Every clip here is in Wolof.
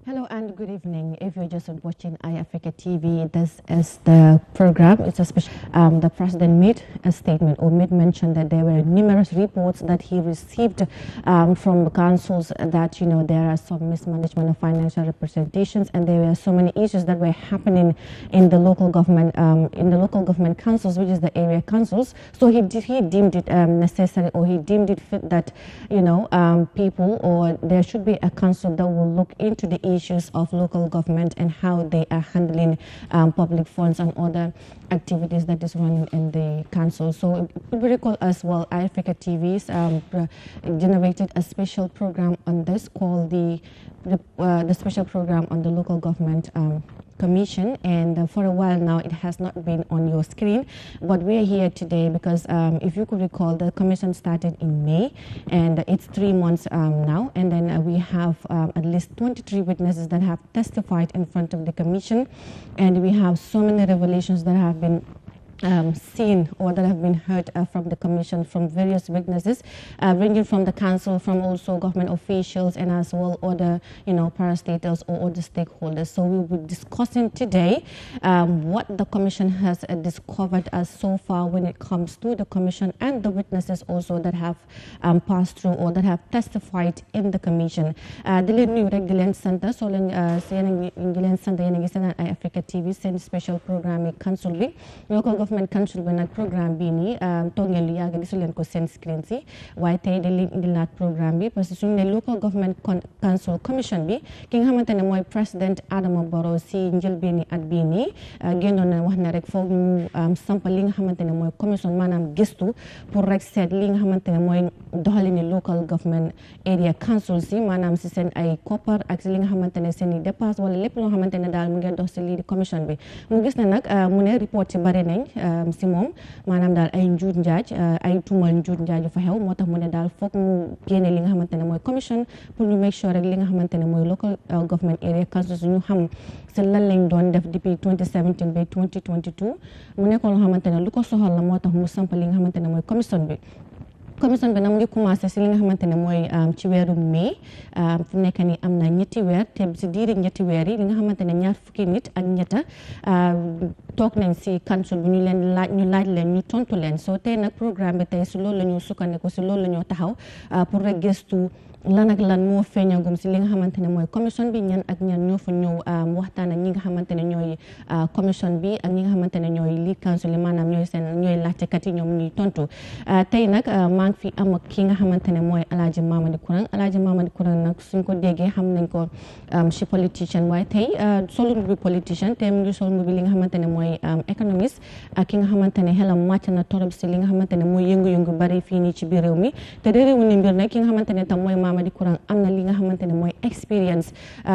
Hello and good evening. If you're just watching Eyeafrica TV, this is the program. It's a special. The president made a statement or made mention that there were numerous reports that he received from councils that there are some mismanagement of financial representations, and there were so many issues that were happening in the local government councils, which is the area councils. So he deemed it necessary, or he deemed it fit that people, or there should be a council that will look into the issues of local government and how they are handling public funds and other activities that is running in the council. So we recall as well, Eyeafrica TV's generated a special program on this called the special program on the local government commission, and for a while now it has not been on your screen, but we're here today because if you could recall, the commission started in May and it's 3 months now, and then we have at least 23 witnesses that have testified in front of the commission, and we have so many revelations that have been seen or that have been heard from the commission from various witnesses, ranging from the council, from also government officials, and as well other parastatals or other stakeholders. So we will be discussing today what the commission has discovered as so far when it comes to the commission and the witnesses also that have passed through or that have testified in the commission. Di leen nuyu rek di leen sant soo leen di leen sant yéen a ngi seen Eyeafrica TV seen special programme council bi local government council bi nag programme bii nii toog ngeen lu yàgg gisu leen ko seen screen si waaye tey dañ leen indilaat programme bi parce que suñu ne local government council commission bi ki nga xamante ne mooy président Adama Barrow si njëlbeeni at bii nii génnoon na wax ne rek foog mu sampa li nga xamante ne mooy commission maanaam gëstu pour rek seet li nga xamante ne mooy doxalini local government area council si maanaam si seen ay koppar ak si li nga xamante ne seen i dépense wala lépp loo xamante ne daal mu ngi dox si lii di commission bi mu gis ne nag mu ne report ci bari nañ si moom maanaam daal ay njuut njaaj ay tuumal njuut njaaj yu fa xew moo tax mu ne daal foog mu génne li nga xamante ne mooy commission pour ñu make sure rek li nga xamante ne mooy local government area council ñu xam si lan lañ doon def depuis 2017 ba 2022 mu nekkoon loo xamante ne lu ko soxal la moo tax mu samp li nga xamante ne mooy commission bi nag mu ngi commencé si li nga xamante ne mooy ci weeru mai fu nekk nii am na ñetti weer te si diiri ñetti weer yi li nga xamante ne ñaar fukki nit ak ñetta toog nañ si council bi ñu laaj leen ñu tontu leen soo tey nag programme bi tey si loolu la ñu sukkandiku si loolu la ñu taxaw pour rek gëstu lan ak lan moo feeñagum si li nga xamante ne mooy commission bi ñan ak ñan ñoo fa ñëw waxtaan ak ñi nga xamante ne ñooy commission bi ak ñi nga xamante ne ñooy lead council yi maanaam ñooy laajtekat yi ñoom ñuy tontu tey nag maa ngi fi am ak ki nga xamante ne mooy Alhaji Mamadi Kurang nag suñ ko déggee xam nañ ko si politicien waaye tey solu mbubi politicien te mu ngi sol mbubi li nga xamante ne mooy économiste ak ki nga xamante ne xelam màcc na torop si li nga xamante ne mooy yëngu-yëngu bari fii nii ci biir réew mi te réewu ni mbir nag ki nga xamante ne tam mooy Mamadi Kurang am na li nga xamante ne mooy expérience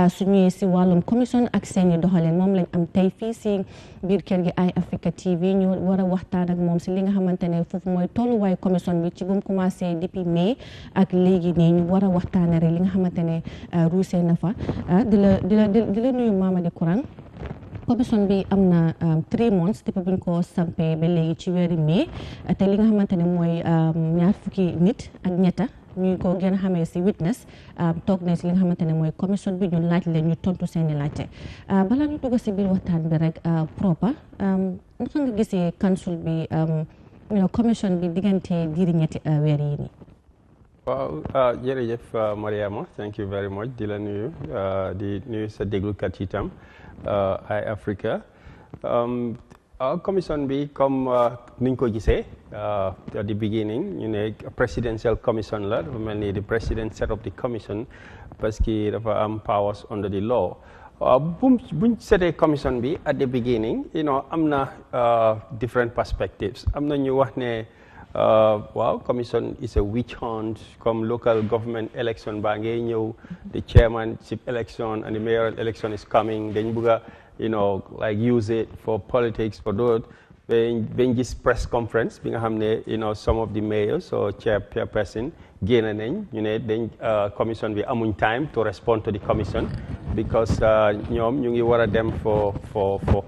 su ñëwee si wàllum commission ak seeni doxalin moom lañ am tey fii si biir kër gi Eyeafrica TV ñu war a waxtaan ak moom si li nga xamante ne foofu mooy tolluwaay commission bi ci bu mu commencé depuis mai ak léegi nii ñu war a waxtaane rek li nga xamante ne ruusee na fa di la nuyu Mamadi Kurang. commission bi am na 3 months depuis buñ ko sampee ba léegi ci weeri mai te li nga xamante ne mooy ñaar fukki nit ak ñetta ñu ko gën a xamee si witness toog nañ si li nga xamante ne mooy commission bi ñu laaj leen ñu tontu seeni laajte balaa ñu dugg si biir waxtaan bi rek proper naka nga gisee council bi commission bi diggante diiri ñetti weer yi nii. waaw jërëjëf Mariama thank you very much di la nuyu di nuyu sa déglukat yi tam Eyeafrica commission bi comme niñ ko gisee at the beginning ñu ne presidential commission la dafa mel ni the president set up the commission parce que dafa am powers under the law buñ setee commission bi at the beginning am na different perspectives am na ñu wax ne waaw commission is a witch hunt comme local government election baa ngay ñëw the chairmanship election and the mayoral election is coming dañ bëgg a like use it for politics for those bañ gis press conference bi nga xam ne some of the mayors or chairperson génn nañ ñu ne dañ commission bi amuñ time to respond to the commission because ñoom ñu ngi war a dem for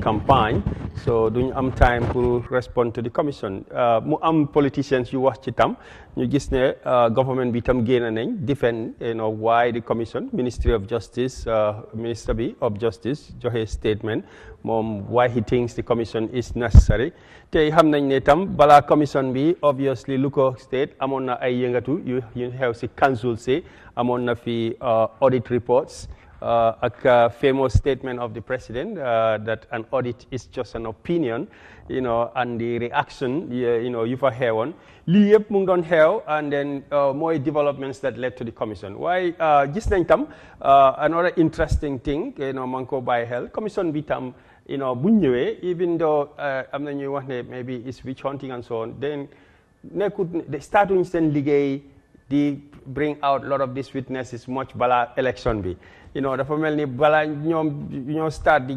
campagne so duñu am time pour respond to the commission mu am politicians yu wax ci tam ñu gis ne government bi tam génn nañ defend why the commission Ministry of Justice Minister bi of Justice joxe statement moom why he thinks the commission is necessary te xam nañ ne tam balaa commission bi obviously lu ko state amoon na ay yëngatu yu xew si council si amoon na fi audit reports a famous statement of the president that an audit is just an opinion, and the reaction, you fa xewoon lii yëpp mu ngi doon xew and then more developments that led to the commission. Why gis nañ tam another interesting thing, man ko bàyyi xel commission bi tam, buñ ñëwee even though am na ñuy wax ne maybe it's witch hunting and so on, then nekkut startuñ seen liggéey di bring out a lot of these witnesses much bala election bi. Dafa mel ni bala ñoo start di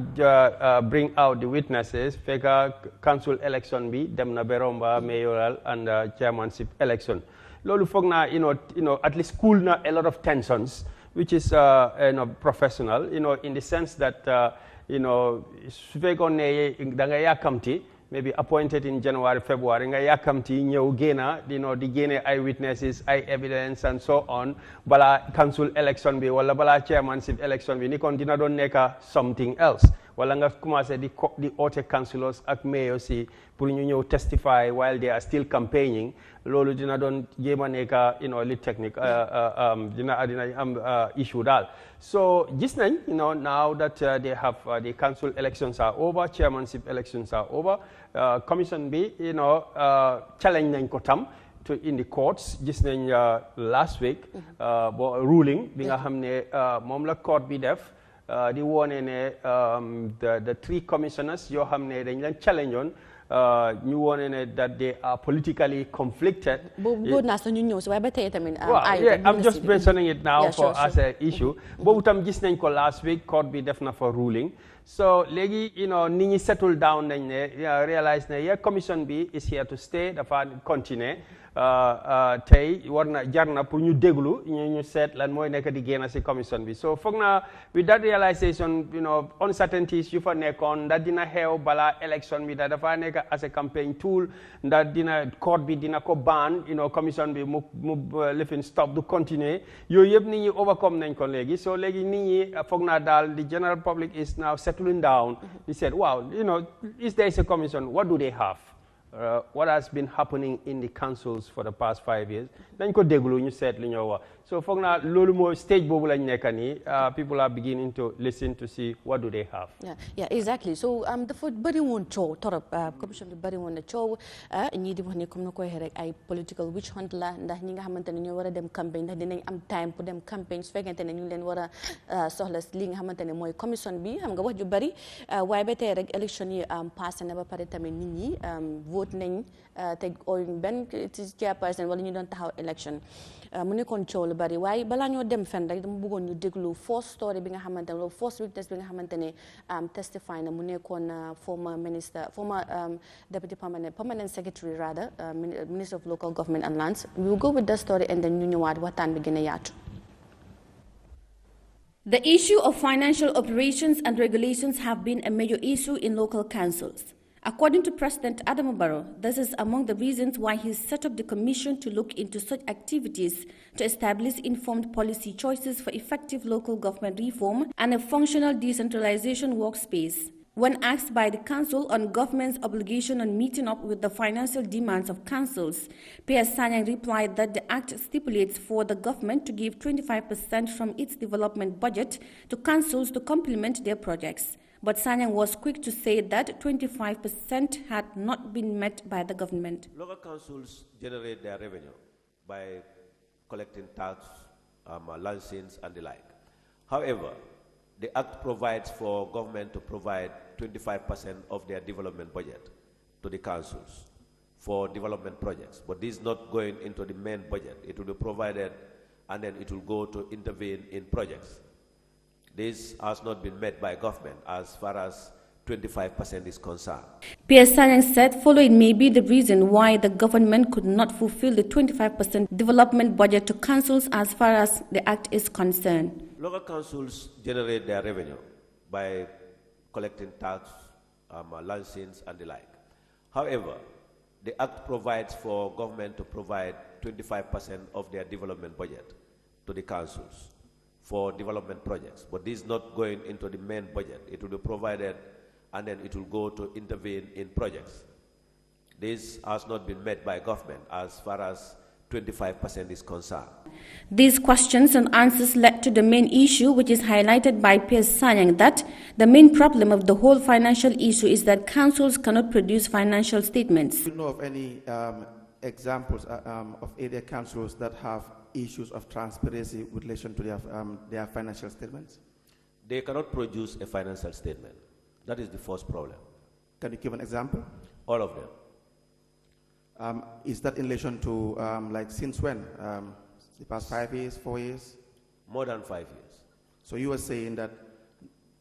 bring out the witnesses fekka council election bi dem na beromba mayoral and chairmanship election. Loolu foog naa at least cool na a lot of tensions which is professional in the sense that su fekkoon ne da nga yàkkamti maybe appointed in January, February, nga yakamti ñew génna di génne ay witnesses, ay evidence and so on, bala council election bi wala bala chairmanship election bi ni kon dina doon nekk something else. Wala nga commencé di oote councillors ak mayor si pour ñu ñëw testify while they are still campaigning, loolu dina doon jéema nekk li technique dina am issue daal. So gis nañ now that they have the council elections are over, chairmanship elections are over, commission bi challenge nañ ko tam in the courts. Gis nañ last week ruling bi nga xam ne moom la court bi def di wone ne the three commissioners yoo xam ne dañ leen challenge on ñu wone ne that they are politically conflicted. I'm just mentioning it now as an issue. Boobu tam gis nañ ko last week court bi def na fa ruling. So léegi nit ñi settle down nañ ne realize ne commission bi is here to stay, dafa continuer. Tey war na jar na pour ñu déglu ñu seet lan mooy nekk di génn ci commission bi. So foog na with that realization uncertainties yu fa nekkoon ndax dina xew bala election bi da dafa nekk as a campaign tool ndax dina court bi dina ko ban commission bi mu lifin stop du continuer yooyu yëpp nit ñi overcome nañ ko léegi. So léegi nit ñi foog naa daal the general public is now settling down. They said wow is there a commission, what do they have? What has been happening in the councils for the past 5 years dañ ko déglu ñu seet li ñoo wax. So foog naa loolu mooy stage boobu lañ nekk nii people are beginning to listen to see what do they have. Yeah exactly. So dafa bëri woon coow torop commission bi bëri woon na coow ñii di wax ne comme na koy waxee rek ay political witch hunt la ndax ñi nga xamante ne ñoo war a dem campagne ndax dinañ am time pour dem campagne su fekkente ne ñu ngi leen war a soxla li nga xamante ne mooy commission bi xam nga wax ju bëri waaye ba tey rek élection yi passé na ba pare tamit nit ñi vote nañ te benn chairperson wala ñu doon taxaw élection mu nekkoon coow lu bari waaye balaa ñoo dem fen rek dama bëggoon ñu déglu first story bi nga xamante ne first witness bi nga xamante ne testify na mu nekkoon former deputy permanent secretary rather minister of local government and lands. We will go with that story and then ñu ñëwaat waxtaan bi gën a yaatu. The issue of financial operations and regulations have been a major issue in local councils. According to President Adama Barrow, this is among the reasons why he set up the commission to look into such activities to establish informed policy choices for effective local government reform and a functional decentralization workspace. When asked by the council on government's obligation on meeting up with the financial demands of councils, P.S. Sanyang replied that the act stipulates for the government to give 25% from its development budget to councils to complement their projects. But Sanyang was quick to say that 25% had not been met by the government. Local councils generate their revenue by collecting tax, license, and the like. However, the Act provides for government to provide 25% of their development budget to the councils for development projects. But this is not going into the main budget. It will be provided and then it will go to intervene in projects. This has not been met by government as far as 25% is concerned. P.S. Sanyang said following may be the reason why the government could not fulfill the 25% development budget to councils as far as the act is concerned. Local councils generate their revenue by collecting tax, license, and the like. However, the Act provides for government to provide 25% of their development budget to the councils for development projects. But this is not going into the main budget. It will be provided and then it will go to intervene in projects. This has not been met by government as far as 25% is concerned. These questions and answers led to the main issue, which is highlighted by Piers Sanyang, that the main problem of the whole financial issue is that councils cannot produce financial statements. Do you know of any examples of area councils that have issues of transparency with relation to their financial statements? They cannot produce a financial statement. That is the first problem. Can you give an example? All of them. Is that in relation to, like, since when? The past 5 years, 4 years? More than 5 years. So you were saying that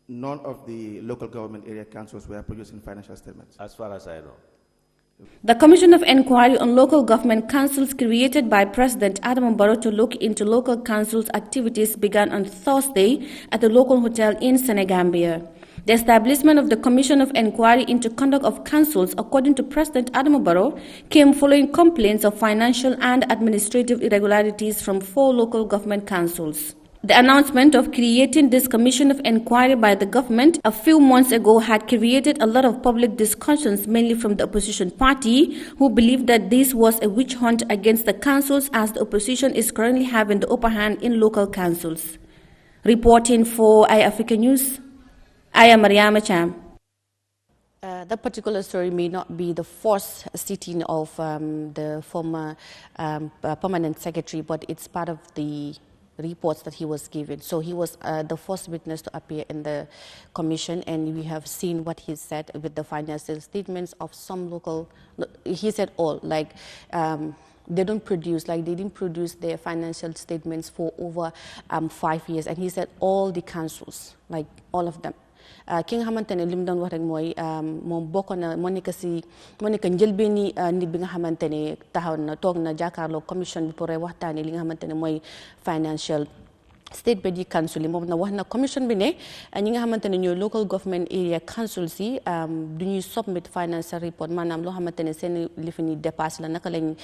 none of the local government area councils were producing financial statements? As far as I know. The Commission of Inquiry on Local Government Councils created by President Adama Barrow to look into local councils' activities began on Thursday at the local hotel in Senegambia. The establishment of the Commission of Inquiry into Conduct of Councils, according to President Adama Barrow, came following complaints of financial and administrative irregularities from 4 local government councils. The announcement of creating this Commission of Inquiry by the government a few months ago had created a lot of public discussions, mainly from the opposition party, who believed that this was a witch hunt against the councils, as the opposition is currently having the upper hand in local councils. Reporting for Eyeafrica News, I am Yahya Jammeh. That particular story may not be the first sitting of the former permanent secretary, but it's part of the reports that he was given. So he was the first witness to appear in the commission, and we have seen what he said with the financial statements of some local, he said all, like they don't produce, like they didn't produce their financial statements for over 5 years. And he said all the councils, like all of them. Ki nga xamante ne lim doon wax rek mooy moom bokk na moo nekk njëlbeeni nit bi nga xamante ne taxaw na toog na jàkkaarloo commission bi pour waxtaanee li nga xamante ne mooy financial statement yi council yi moom na wax na commission bi ne ñi nga xamante ne ñooy local government area councils yi du ñuy submit financial report maanaam loo xamante ne seen lifi ni dépasse la naka lañ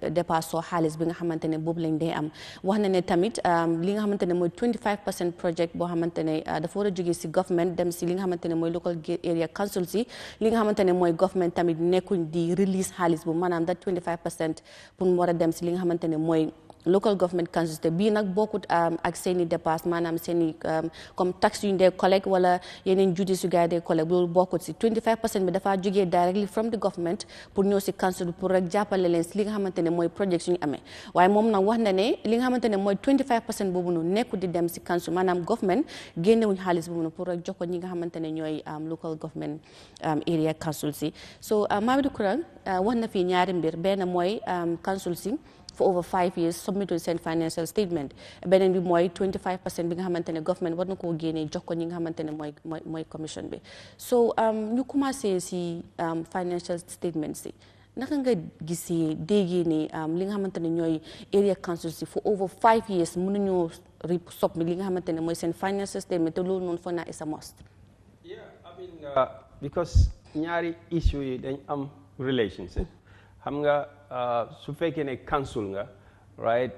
dépasse soo xaalis bi nga xamante ne boobu lañ dee am. wax na ne tamit li nga xamante ne mooy 25% project boo xamante ne dafa war a jógee si government dem si li nga xamante ne mooy local area councils yi li nga xamante ne mooy government tamit nekkuñ di release xaalis bu maanaam that 25% pour mu war a dem si li nga xamante ne mooy local government councils te bii nag bokkut ak seeni dépasse maanaam seeni comme tax yu ñu dee collect wala yeneen duties yu gars yi dee collect loolu bokkut si 25% bi dafa jógee directly from the government pour ñëw si council pour rek jàppale leen si li nga xamante ne mooy project yu ñu amee waaye moom nag wax na ne li nga xamante ne mooy 25% boobu noonu nekkul di dem si council maanaam government génnewuñ xaalis boobu noonu pour rek jox ko ñi nga xamante ne ñooy local government area council si so Mamadou Kurang wax na fii ñaari mbir benn mooy council si for over 5 years submitted seen financial statement beneen bi mooy 25% bi nga xamante ne government war na koo génnee jox ko ñi nga xamante ne mooy commission bi so ñu commencé si financial statement si naka nga gisee déggee ne li nga xamante ne ñooy area council si for over 5 years mënuñoo submit li nga xamante ne mooy seen financial statement te loolu noonu foog naa is a must. Yeah, I mean because ñaari issue yi dañ am relationship xam nga su fekkee ne council nga right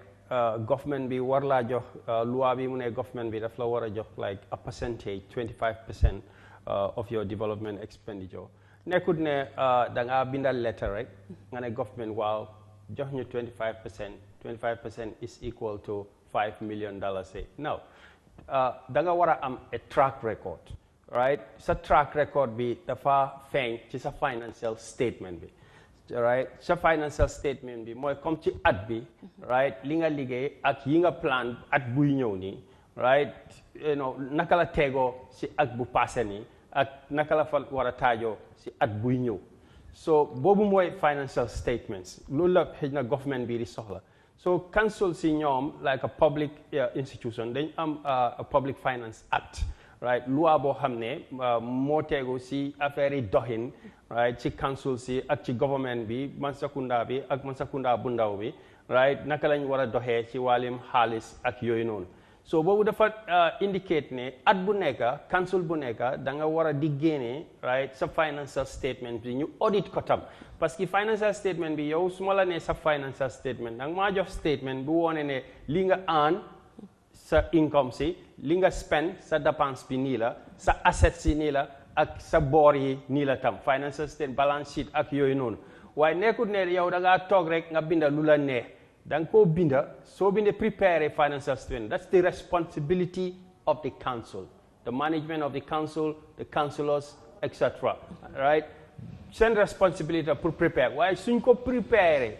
government bi war laa jox loi bi mu ne government bi daf la war a jox like a percentage 25% of your development expenditure nekkut ne da ngaa bindal letter rek nga ne government waaw jox ñu 25% is equal to $5 million now da nga war a am a track record right sa track record bi dafa feeñ ci sa financial statement bi right sa financial statement bi mooy comme ci at bi right li nga liggéey ak yi nga plan at buy ñëw nii right you know naka la tegoo si at bu passé nii ak naka la fa war a taajoo si at buy ñëw so boobu mooy financial statements loolu la xëy na government bi di soxla so council si ñoom like a public institution dañ am a public finance act right loi boo xam ne moo tegu si affaire yi doxin right ci council si ak ci government bi Mansakunda bi ak Mansakunda bu ndaw bi right naka lañ war a doxee ci wàllum xaalis ak yooyu noonu so boobu dafa indicate ne at bu nekk council bu nekk da nga war a di génne right sa financial statement bi ñu audit ko tam parce que financial statement bi yow su ma la nee sa financial statement da nga maa jox statement bu wone ne li nga earn sa income si li nga spend sa dépense bi nii la sa assets si nii la ak sa boor yi nii la tam financial statement balance sheet ak yooyu noonu waaye nekkul ne yow da ngaa toog rek nga binda lu la neex da nga koo binda soo bindee prepare a financial statement that's the responsibility of the council the management of the council the councillors etc right seen responsibility pour prepare waaye suñ ko prepare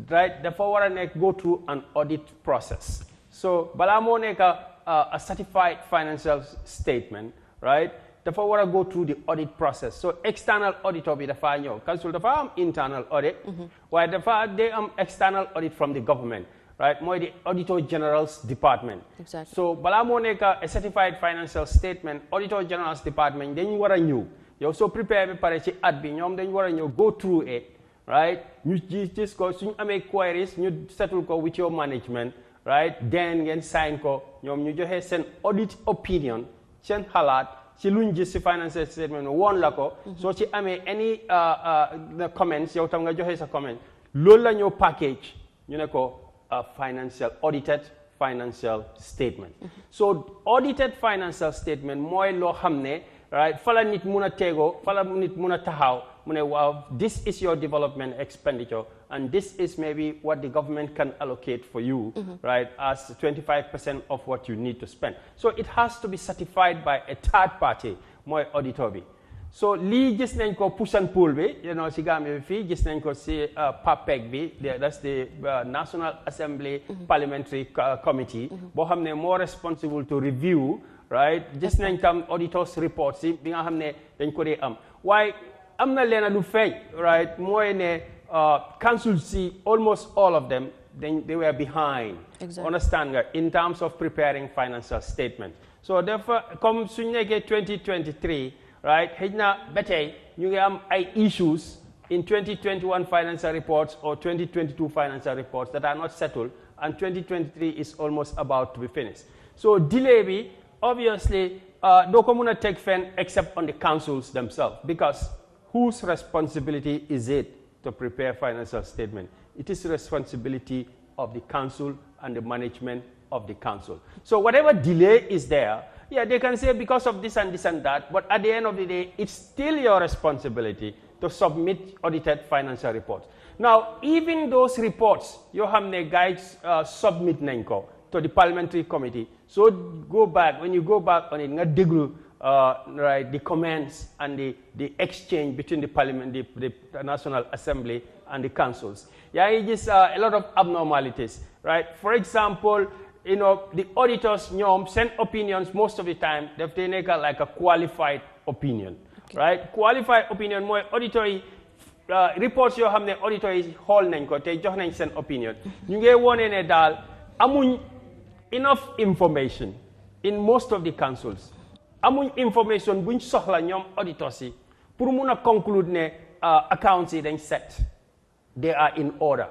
right dafa war a nekk go through an audit process so balaa moo nekk a certified financial statement right dafa war a go through the audit process so external auditor bi dafa ñëw council dafa am internal audit waaye dafa they am external audit from the government right mooy the auditor general's department exactly. so balaa moo nekk a certified financial statement auditor general's department dañu war a ñëw yow soo prepare bi pare ci at bi ñoom dañu war a ñëw go through it right ñu gis ko suñu amee queries ñu settle ko with your management right then ngeen sign ko ñoom ñu joxe seen audit opinion seen xalaat ci luñ gis ci financial statement woon la ko soo ci amee any comments yow tam nga joxe sa comment loolu la ñoo package ñu ne ko financial audited financial statement so audited financial statement mooy loo xam ne right fala nit mun a teegoo fala nit mun a taxaw mu ne waaw this is your development expenditure and this is maybe what the government can allocate for you right as 25% of what you need to spend so it has to be certified by a third party mooy auditor bi so lii gis nañ ko push and pull bi you know si Gambia bi fii gis nañ ko si PAPEC bi that's the National Assembly Parliamentary Committee boo xam ne more responsible to review right gis nañ tam auditors report si bi nga xam ne dañ ko dee am waaye am na leena lu feeñ right mooy ne council see almost all of them they were behind exactly. understand nga in terms of preparing financial statement so therefore comme suñ nekkee 2023 right xëy na ba tey ñu ngi am ay issues in 2021 financial reports or 2022 financial reports that are not settled and 2023 is almost about to be finished so delay bi obviously doo ko mun a take fen except on the councils themselves because whose responsibility is it to prepare financial statement? It is the responsibility of the council and the management of the council. So whatever delay is there, yeah, they can say because of this and this and that, but at the end of the day, it's still your responsibility to submit audited financial reports. Now, even those reports, you have the guides submit nenko to the parliamentary committee. So go back, when you go back on it, right, the comments and the exchange between the parliament, the National Assembly and the councils. Yeah, it is a lot of abnormalities, right? For example, you know, the auditors send opinions most of the time. They make like a qualified opinion, okay. Right? Qualified opinion, more auditory reports you have the auditory whole nenko, they just send opinion. You get one in a dal, amun enough information in most of the councils. Amuñ information buñ soxla ñoom auditors yi pour mun a conclude ne accounts yi dañ set they are in order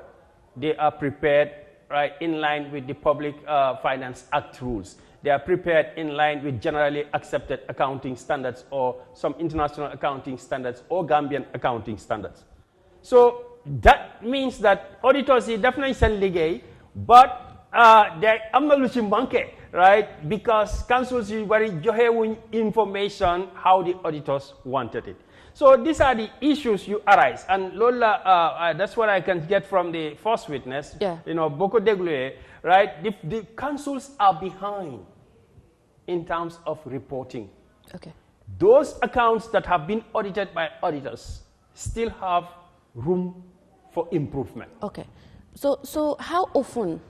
they are prepared right in line with the Public Finance Act rules they are prepared in line with generally accepted accounting standards or some international accounting standards or Gambian accounting standards so that means that auditors yi def nañ seen liggéey but there am na lu ci manqué right? Because councils usually joxe information how the auditors wanted it. So these are the issues you arise. And Lola, that's what I can get from the first witness, you know, Boko Deglue, right? The councils are behind in terms of reporting. Okay. Those accounts that have been audited by auditors still have room for improvement. Okay. So how often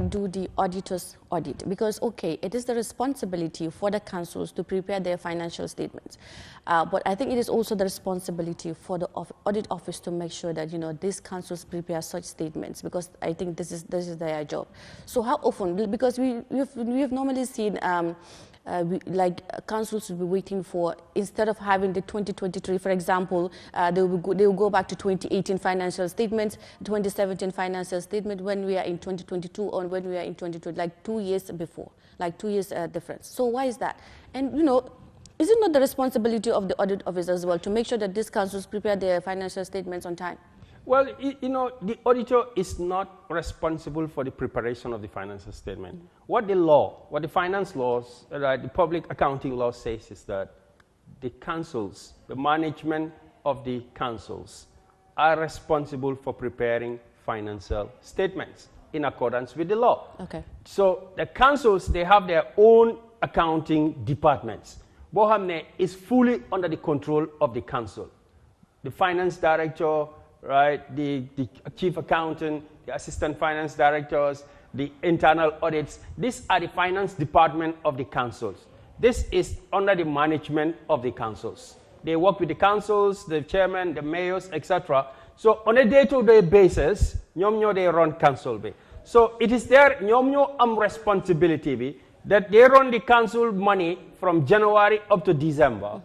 do the auditors audit? Because, okay, it is the responsibility for the councils to prepare their financial statements. But I think it is also the responsibility for the audit office to make sure that, you know, these councils prepare such statements because I think this is their job. So how often? Because we've normally seen councils will be waiting for, instead of having the 2023, for example, they will go back to 2018 financial statements, 2017 financial statement when we are in 2022 or when we are in 2020, like 2 years before, like 2 years difference. So why is that? And, you know, is it not the responsibility of the audit office as well to make sure that these councils prepare their financial statements on time? Well, you know, the auditor is not responsible for the preparation of the financial statement. What the finance laws, the public accounting law says is that the councils, the management of the councils are responsible for preparing financial statements in accordance with the law. Okay. So the councils, they have their own accounting departments. Bohamne is fully under the control of the council. The finance director, right, the chief accountant, the assistant finance directors, the internal audits. These are the finance department of the councils. This is under the management of the councils. They work with the councils, the chairman, the mayors, etc. So on a day-to-day basis, they run council. So it is their responsibility that they run the council money from January up to December,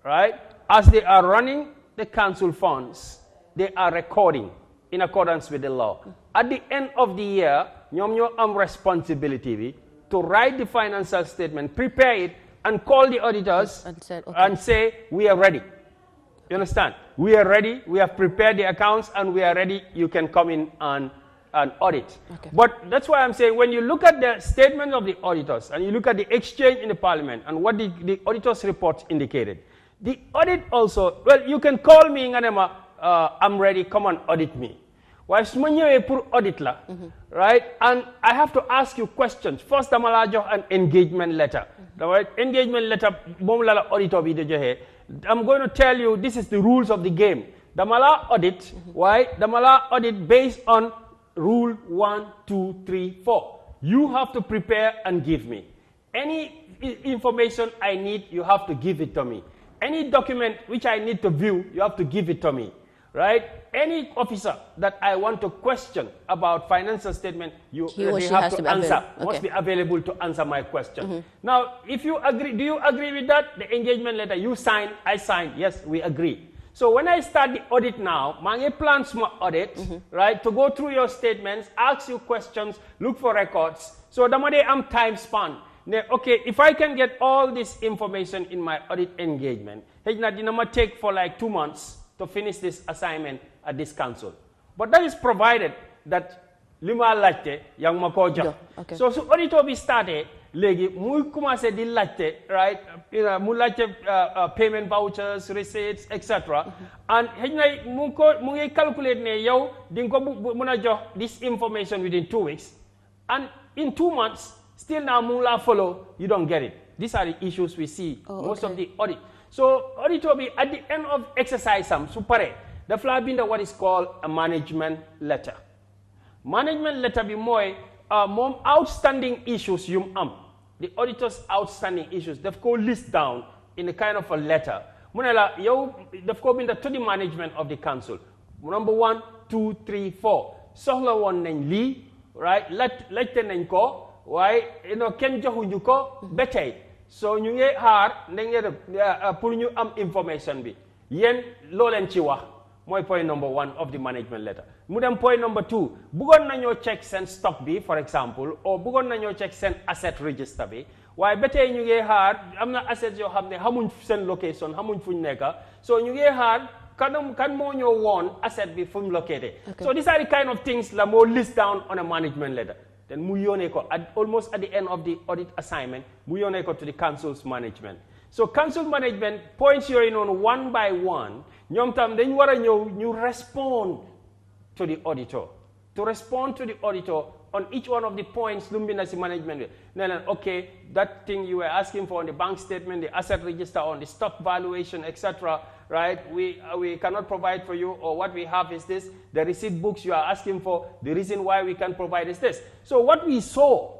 right? As they are running the council funds, they are recording in accordance with the law. At the end of the year, responsibility to write the financial statement, prepare it, and call the auditors and say, we are ready. You understand? We are ready, we have prepared the accounts, and we are ready, you can come in and audit. Okay. But that's why I'm saying, when you look at the statement of the auditors, and you look at the exchange in the parliament, and what the auditors' report indicated, the audit also, well, you can call me, I'm ready, come and audit me. Why audit la, right? And I have to ask you questions. First, I'm an engagement letter. The engagement letter, I'm going to tell you this is the rules of the game. The Mala audit, why? The Mala audit based on rule 1, 2, 3, 4. You have to prepare and give me. Any information I need, you have to give it to me. Any document which I need to view, you have to give it to me. Right? Any officer that I want to question about financial statement, they have to answer, must be available to answer my question. Now, if you agree, do you agree with that? The engagement letter, you sign, I sign, yes, we agree. So when I start the audit now, my plans my audit, right, to go through your statements, ask you questions, look for records. So the money I'm time span. Okay, if I can get all this information in my audit engagement, it might take for like 2 months to finish this assignment at this council. But that is provided that lima latte yang makoja. Okay. So auditor be started, legi muy commencé di latte, right? Mu latte payment vouchers, receipts, etc. And hejna mu ngi calculate ne yow ding ko muna jox this information within 2 weeks. And in 2 months, still now mu la follow, you don't get it. These are the issues we see most of the audit. So, auditor be at the end of exercise, the fly being what is called a management letter. Management letter be more outstanding issues the auditor's outstanding issues. They've got list down in a kind of a letter. They've got been to the management of the council. Number 1, 2, 3, 4. Sohla one name Lee, right? Let them go. Why? Ken johu ko betay. So ñu ngi xaar pour ñu am information bi yéen loo leen ci wax mooy point number 1 of the management letter. Mu dem point number 2 bëggoon nañoo check seen stock bi for example or bëggoon nañoo check seen asset register bi waaye ba tey ñu ngi xaar am na assets yoo xam ne xamuñ seen location xamuñ fuñ nekk so ñu ngi xaar kan moo ñoo woon asset bi fu mu located. So these are the kind of things la moo list down on a management letter. Then Muyoneko, almost at the end of the audit assignment, Muyoneko to the council's management. So council management points you in on one by one. Then you respond to the auditor. To respond to the auditor on each one of the points, Lumbinasi management. Then, okay, that thing you were asking for on the bank statement, the asset register, on the stock valuation, etc. Right? We cannot provide for you, or what we have is this. The receipt books you are asking for, the reason why we can provide is this. So what we saw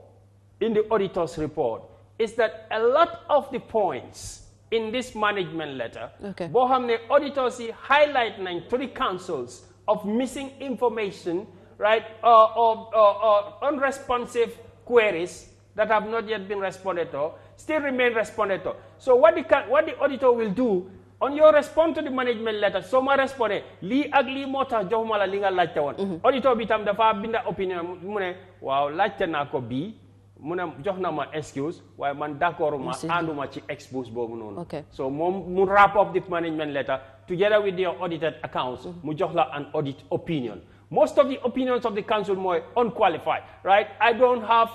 in the auditor's report is that a lot of the points in this management letter, Bohamne auditors highlight to the councils of missing information, right, or unresponsive queries that have not yet been responded to. still remain responded to. So what the auditor will do, on your response to the management letter, so ma respondé li ak li motax joxuma la li nga laajte won. Auditor bi tam dafa binda opinion mu ne waaw laajte na ko bi mu ne jox na ma excuse waaye man d'accord ma anduma ci expose boobu noonu. So moom mu wrap up the management letter together with your audited accounts mu jox la an audit opinion. Most of the opinions of the council more unqualified, right? I don't have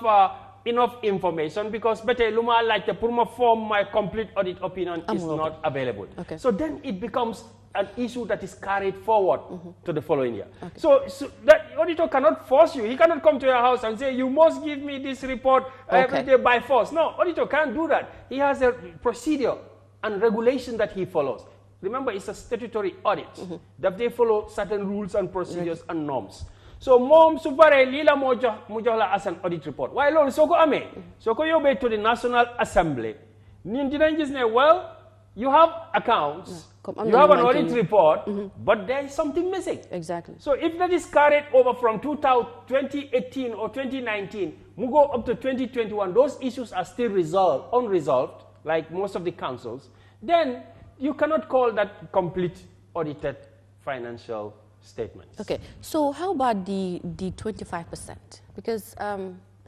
enough information because better luma like the purma form my complete audit opinion is not available. So then it becomes an issue that is carried forward to the following year. So that auditor cannot force you. He cannot come to your house and say, you must give me this report every day by force. No, auditor can't do that. He has a procedure and regulation that he follows. Remember, it's a statutory audit that they follow certain rules and procedures and norms. So mom su bare li la mo jox la as an audit report. Why lolu soko amé soko yobé to the National Assembly ñun dinañ gis né well you have accounts you have an audit report but there is something missing. Exactly. So if that is carried over from 2018 or 2019 we go up to 2021 those issues are still unresolved like most of the councils, then you cannot call that complete audited financial statements. Okay, so how about the 25%? Because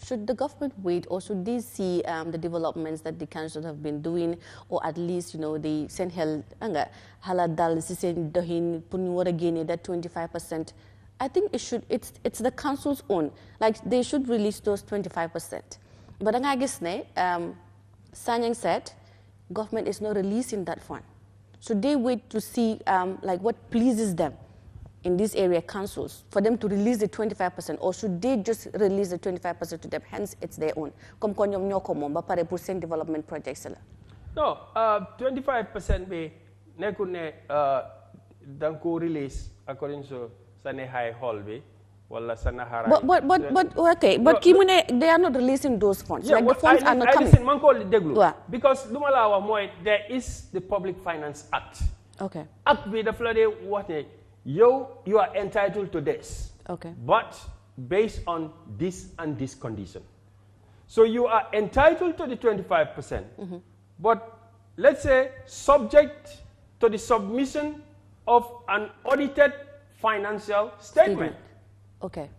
should the government wait, or should they see the developments that the council have been doing, or at least they send haladal sisen dohin punwara gain that 25%? I think it's the council's own. Like they should release those 25%. But I guess Sanyang said government is not releasing that fund. Should they wait to see like what pleases them in this area councils for them to release the 25%, or should they just release the 25% to them, hence it's their own? Comme quand ñom ñoko mom ba paré pour sen development projects la. No, 25% be nekul ne dang ko release according to Sane High Hall be wala Sanahara. But okay, but Kimune they are not releasing those funds. Yeah, like the funds are not coming. Listen, man call deglu. Because lumala wa moy there is the Public Finance Act. Okay. Act be the flood what you are entitled to this, but based on this and this condition. So you are entitled to the 25%, but let's say subject to the submission of an audited financial statement. Okay.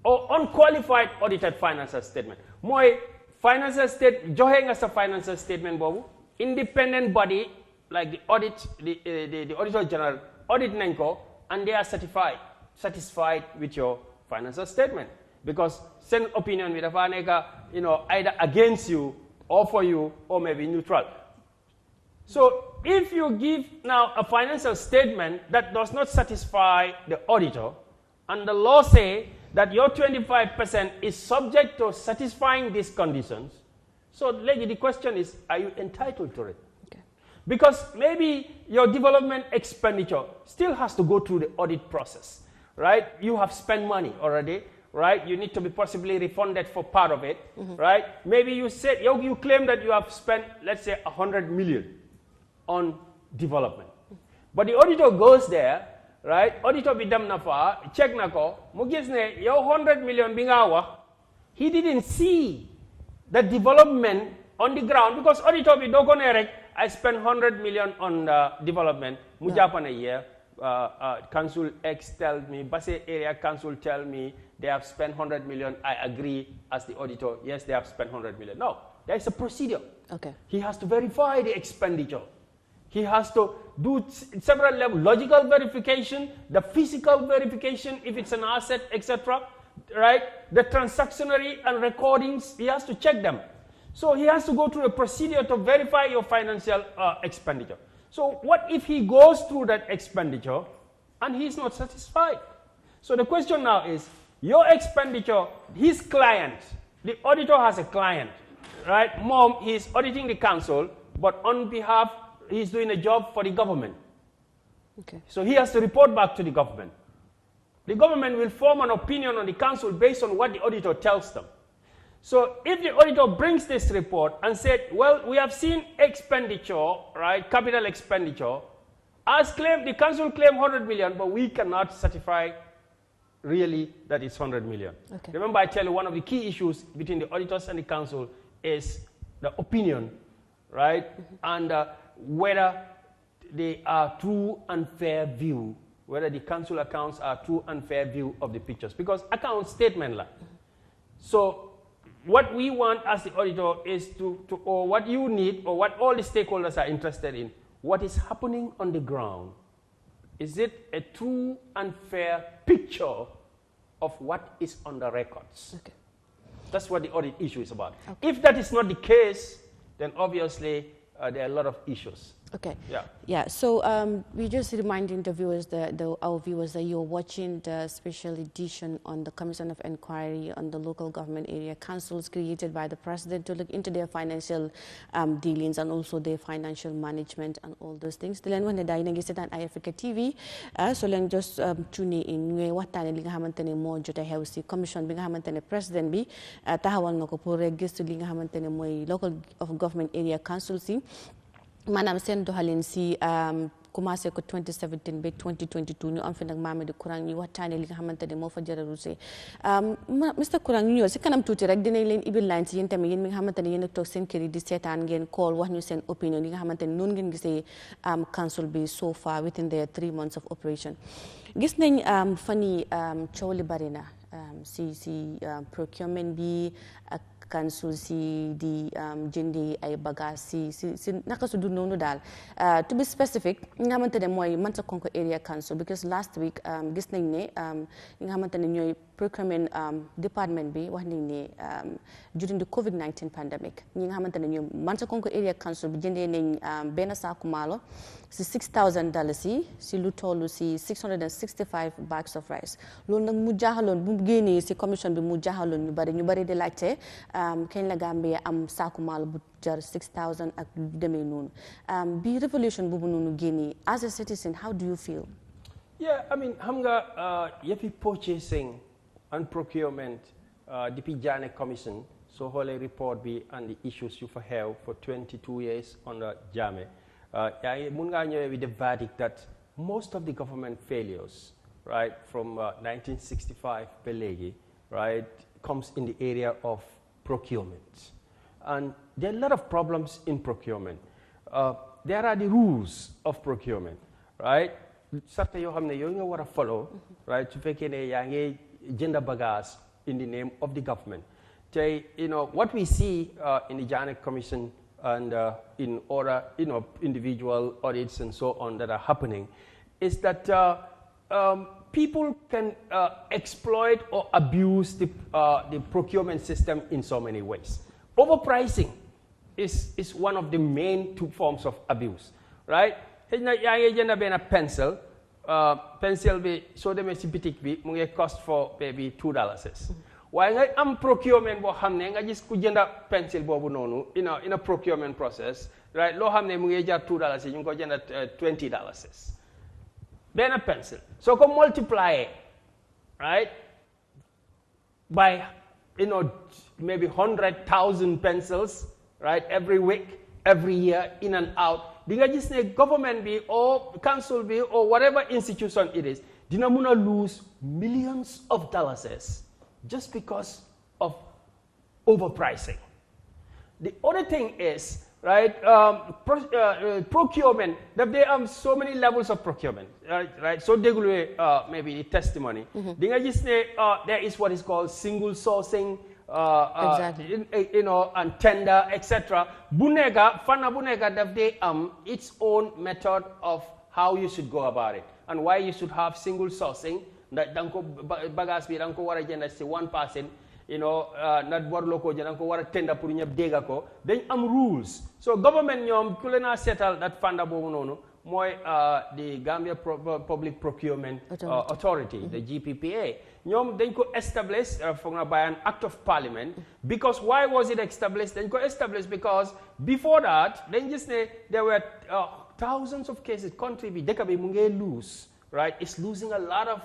Or unqualified audited financial statement. My financial statement, joheng as a financial statement, bobu, independent body like the Auditor General audit nanko, and they are satisfied with your financial statement, because send opinion with a either against you or for you or maybe neutral. So if you give now a financial statement that does not satisfy the auditor, and the law say that your 25% is subject to satisfying these conditions, so lady, the question is, are you entitled to it? Because maybe your development expenditure still has to go through the audit process, right? You have spent money already, right? You need to be possibly refunded for part of it, right? Maybe you said you claim that you have spent, let's say, 100 million on development, but the auditor goes there, right? Auditor bidam nafa check nako mugisne your 100 million bingawa. He didn't see the development on the ground because auditor bi dogo nerek. I spent 100 million on development. Mujapan a year. Council X tell me, Basse area council tell me they have spent 100 million. I agree as the auditor. Yes, they have spent 100 million. No, there is a procedure. Okay. He has to verify the expenditure. He has to do several levels, logical verification, the physical verification, if it's an asset, etc. Right? The transactionary and recordings, he has to check them. So he has to go through a procedure to verify your financial expenditure. So what if he goes through that expenditure and he's not satisfied? So the question now is, your expenditure, his client, the auditor has a client, right? Mom, he's auditing the council, but on behalf, he's doing a job for the government. Okay. So he has to report back to the government. The government will form an opinion on the council based on what the auditor tells them. So if the auditor brings this report and said, well, we have seen expenditure, right, capital expenditure, as claimed, the council claimed 100 million, but we cannot certify really that it's 100 million. Okay. Remember, I tell you, one of the key issues between the auditors and the council is the opinion, right? And whether they are true and fair view, whether the council accounts are true and fair view of the pictures. Because account statement, so what we want as the auditor is or what you need, or what all the stakeholders are interested in, what is happening on the ground. Is it a true and fair picture of what is on the records? Okay. That's what the audit issue is about. Okay. If that is not the case, then obviously there are a lot of issues. Okay. Yeah. Yeah. So we just reminding the viewers, our viewers, that you're watching the special edition on the Commission of Inquiry on the Local Government Area Councils created by the President to look into their financial dealings and also their financial management and all those things. The one that is on Eyeafrica TV. So let's just tune in. We what time linga hamantene mo jota hewsi commission binga hamantene president bi tahawal nako pour register linga hamantene moy local of government area councils. Manam sen doxalin si commencé ko 2017 ba 2022 ñu am fi nag Mamadi Courant ñu waxtaane li nga xamante ne moo fa jararu see Mr Courant ñu ñëw si kanam tuuti rek dinañ leen ibil line si yéen tamit yéen mi nga xamante ne yéen a toog seen kër yi di seetaan ngeen call wax ñu seen opinion yi nga xamante ne noonu ngeen gisee council bi so far within their 3 months of operation. Gis nañ fan yi coow li bari na si procurement bi ak council si di jëndi ay bagages si naka su dul noonu daal to be specific nga xamante ne mooy Mansakonko area council because last week gis nañ ne nga xamante ne ñooy procurement department bi wax nañ ne during the COVID-19 pandemic ñi nga xamante ne ñoom Mansakonko area council bi jëndee nañ benn saaku maalo si $6,000 si lu tollu si 665 bags of rice loolu nag mu jaaxaloon bu génnee si commission bi mu jaaxaloon ñu bari di laajte kañ la Gambia am saaku maalo bu jar 6,000 ak lu demee noonu bi révolution boobu noonu génnee as a citizen how do you feel? Yeah, I mean xam nga yëfi purchasing and procurement depuis Jammeh commission so xoolee report bi and the issues yu fa xew for 22 years under Jammeh yaa ngi mun ngaa ñëwee with the verdict that most of the government failures right from 1965 ba léegi right comes in the area of procurement. And there are a lot of problems in procurement. There are the rules of procurement, right? Certain yoo xam ne yoo nga war a follow, right? Su fekkee ne yaa ngi jënd bagage in the name of the government. Tey, what we see in the Jammeh Commission and in other, individual audits and so on that are happening is that people can exploit or abuse the procurement system in so many ways. Overpricing is one of the main two forms of abuse, right? Yaa ngi jënd benn pencil bi soo demee si boutique bi mu ngi cost for maybe $2. waaye nga am procurement boo xam ne nga gis ku jënda pencil boobu noonu in a procurement process, right? Loo xam ne mu ngi jar $2 ñu ngi ko jënda $20. Benn pencil. So go multiply it, right? By, maybe 100,000 pencils, right? Every week, every year, in and out. Di nga gis ne government bi or council bi or whatever institution it is, dina muna lose millions of dollars just because of overpricing. The other thing is, right, procurement, that there are so many levels of procurement, right? So maybe the testimony. There is what is called single sourcing, exactly. And tender, etc. Fana bunega, that they its own method of how you should go about it and why you should have single sourcing. That danko bagas bi danko wara jenda si 1%. Not war loko jang ko wara tender pour ñep dega ko dañ am rules. So government ñom ku leena settle that fanda bobu nonu moy the Gambia Public Procurement Authority, the GPPA. ñom dañ ko establish by an act of parliament. Because why was it established? Dañ ko establish because before that dañ gis ne there were thousands of cases country bi deka bi mu ngi lose, right? It's losing a lot of